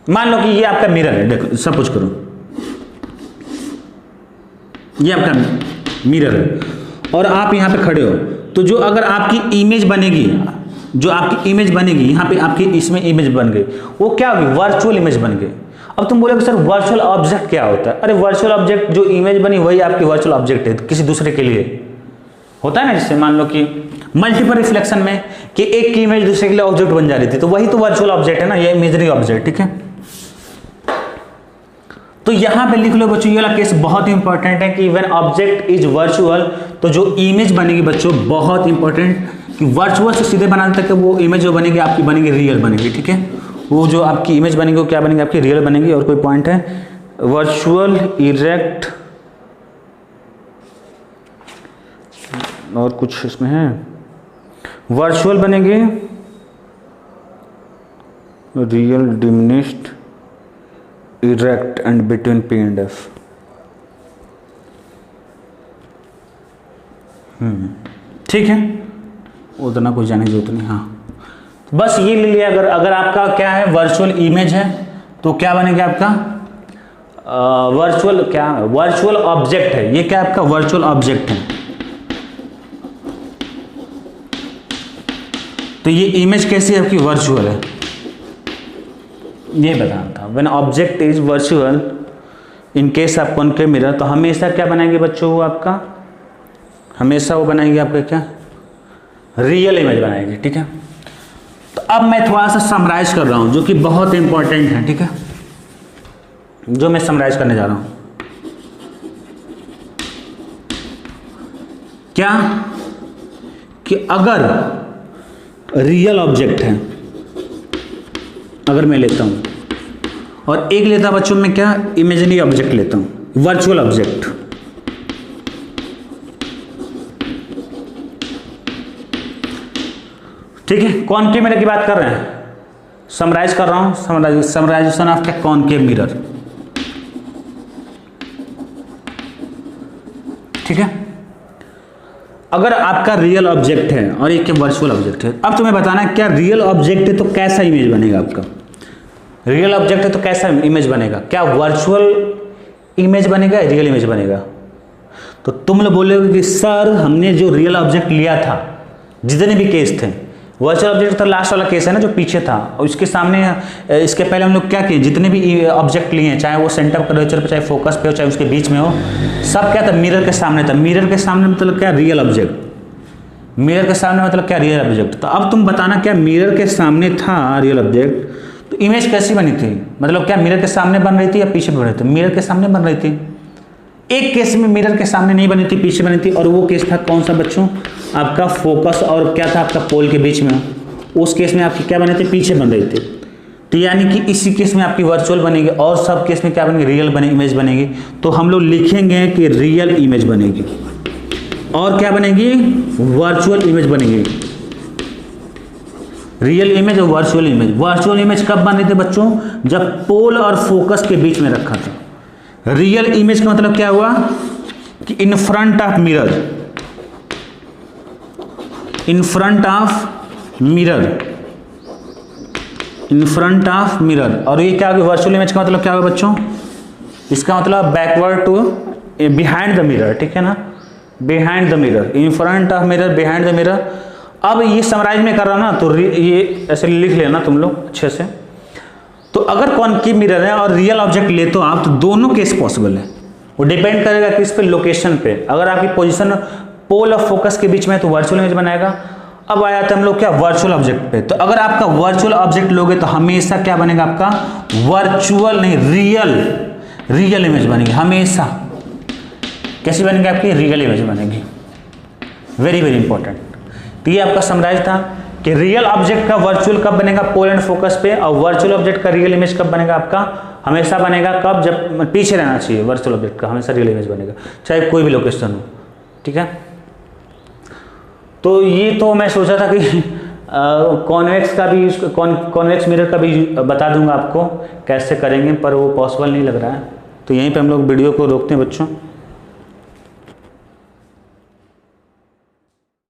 मान लो कि ये आपका मिरर है, देखो सपोज करो ये आपका मिरर है और आप यहाँ पे खड़े हो, तो जो अगर आपकी इमेज बनेगी, जो आपकी इमेज बनेगी यहाँ पे आपकी इसमें इमेज बन गई, वो क्या होगी, वर्चुअल इमेज बन गई। अब तुम बोलोगे सर वर्चुअल ऑब्जेक्ट क्या होता है? अरे वर्चुअल ऑब्जेक्ट, जो इमेज बनी वही आपकी वर्चुअल ऑब्जेक्ट है, किसी दूसरे के लिए होता है ना। जैसे मान लो कि मल्टीपल रिफ्लेक्शन में कि एक की इमेज दूसरे के लिए ऑब्जेक्ट बन जा रही थी, तो वही तो वर्चुअल ऑब्जेक्ट है ना, ये इमेजरी ऑब्जेक्ट, ठीक है। तो यहां पे लिख लो बच्चों, ये वाला केस बहुत इंपॉर्टेंट है कि व्हेन ऑब्जेक्ट इज वर्चुअल, तो जो इमेज बनेगी बच्चों बहुत इंपॉर्टेंट, कि वर्चुअल से सीधे बनाने तक वो इमेज जो बनेगी आपकी बनेगी रियल बनेगी, ठीक है। वो जो आपकी इमेज बनेगी वो क्या बनेगी, आपकी रियल बनेगी। और कोई पॉइंट है, वर्चुअल इरेक्ट और कुछ इसमें है, वर्चुअल बनेगी real diminished erect and between P and F. ठीक है, उतना कुछ जाने की जरूरत नहीं। हाँ बस ये ले लिया। अगर आपका क्या है वर्चुअल इमेज है तो क्या बनेगा आपका वर्चुअल, क्या वर्चुअल ऑब्जेक्ट है, ये क्या आपका वर्चुअल ऑब्जेक्ट है। तो ये इमेज कैसी है आपकी, वर्चुअल है, ये बताना था। When object is virtual in case of concave mirror, तो हमेशा क्या बनाएंगे बच्चों, वो आपका हमेशा वो बनाएंगे आपका क्या, रियल इमेज बनाएंगे, ठीक है। तो अब मैं थोड़ा सा समराइज कर रहा हूं जो कि बहुत इंपॉर्टेंट है, ठीक है, जो मैं समराइज करने जा रहा हूं। क्या कि अगर रियल ऑब्जेक्ट है, अगर मैं लेता हूं, और एक लेता बच्चों में क्या इमेजिनरी ऑब्जेक्ट लेता हूं, वर्चुअल ऑब्जेक्ट, ठीक है। कॉनकेव मिरर की बात कर रहे हैं, समराइज कर रहा हूं, समराइजेशन ऑफ क्या, कॉनकेव मिरर, ठीक है। अगर आपका रियल ऑब्जेक्ट है और एक वर्चुअल ऑब्जेक्ट है, अब तुम्हें बताना है क्या रियल ऑब्जेक्ट है तो कैसा इमेज बनेगा आपका, रियल ऑब्जेक्ट है तो कैसा इमेज बनेगा, क्या वर्चुअल इमेज बनेगा, रियल इमेज बनेगा। तो तुम लोग बोलोगे कि सर हमने जो रियल ऑब्जेक्ट लिया था, जितने भी केस थे, वर्चुअल ऑब्जेक्ट तो लास्ट वाला केस है ना जो पीछे था, और इसके सामने इसके पहले हम लोग क्या किए, जितने भी ऑब्जेक्ट लिए हैं, चाहे वो सेंटर कर्वेचर पे, चाहे फोकस पे हो, चाहे उसके बीच में हो, सब क्या था, मिरर के सामने था। मिरर के सामने मतलब क्या, रियल ऑब्जेक्ट, मिरर के सामने मतलब क्या, रियल ऑब्जेक्ट। तो अब तुम बताना क्या मिरर के सामने था रियल ऑब्जेक्ट, तो इमेज कैसी बनी थी, मतलब क्या मिरर के सामने बन रही थी या पीछे बन रही थी, मिरर के सामने बन रही थी। एक केस में मिरर के सामने नहीं बनी थी, पीछे बनी थी, और वो केस था कौन सा बच्चों, आपका फोकस और क्या था आपका पोल के बीच में, उस केस में आपकी क्या बने थे, पीछे बन रही थी। तो यानी कि इसी केस में आपकी वर्चुअल बनेगी, और सब केस में क्या बनेगी, रियल बने इमेज बनेगी। तो हम लोग लिखेंगे कि रियल इमेज बनेगी, और क्या बनेगी, वर्चुअल इमेज बनेगी। रियल इमेज और वर्चुअल इमेज। वर्चुअल इमेज कब बन रही थी बच्चों, जब पोल और फोकस के बीच में रखा था। रियल इमेज का मतलब क्या हुआ कि इन front of mirror, in front of mirror, in front of mirror. और ये क्या होगा, वर्चुअल इमेज का मतलब क्या होगा बच्चों, इसका मतलब backward to behind the mirror, ठीक है ना, behind the mirror, in front of mirror, behind the mirror. अब ये समराइज में कर रहा हूं ना, तो ये ऐसे लिख लेना तुम लोग अच्छे से। तो अगर कॉनकेव मिरर है और रियल ऑब्जेक्ट ले तो आप, तो दोनों केस पॉसिबल है। वो डिपेंड करेगा किस पे, लोकेशन पे। अगर आपकी पोजीशन पोल और फोकस के बीच में है तो वर्चुअल इमेज बनाएगा। अब आया था हम लोग क्या, वर्चुअल ऑब्जेक्ट पे। तो अगर आपका वर्चुअल ऑब्जेक्ट लोगे तो हमेशा क्या बनेगा आपका, वर्चुअल नहीं, रियल इमेज बनेगी हमेशा। कैसी बनेगी आपकी, रियल इमेज बनेगी। Very very important. तो ये आपका समराइज था कि रियल ऑब्जेक्ट का वर्चुअल कब बनेगा, पोल एंड फोकस पे, और वर्चुअल ऑब्जेक्ट का रियल इमेज कब बनेगा आपका, हमेशा बनेगा कब, जब पीछे रहना चाहिए वर्चुअल ऑब्जेक्ट का, हमेशा रियल इमेज बनेगा, चाहे कोई भी लोकेशन हो, ठीक है। तो ये तो मैं सोचा था कि कॉन्वेक्स का भी, कॉन्वेक्स मिरर का भी बता दूंगा आपको कैसे करेंगे, पर वो पॉसिबल नहीं लग रहा है। तो यहीं पे हम लोग वीडियो को रोकते हैं बच्चों।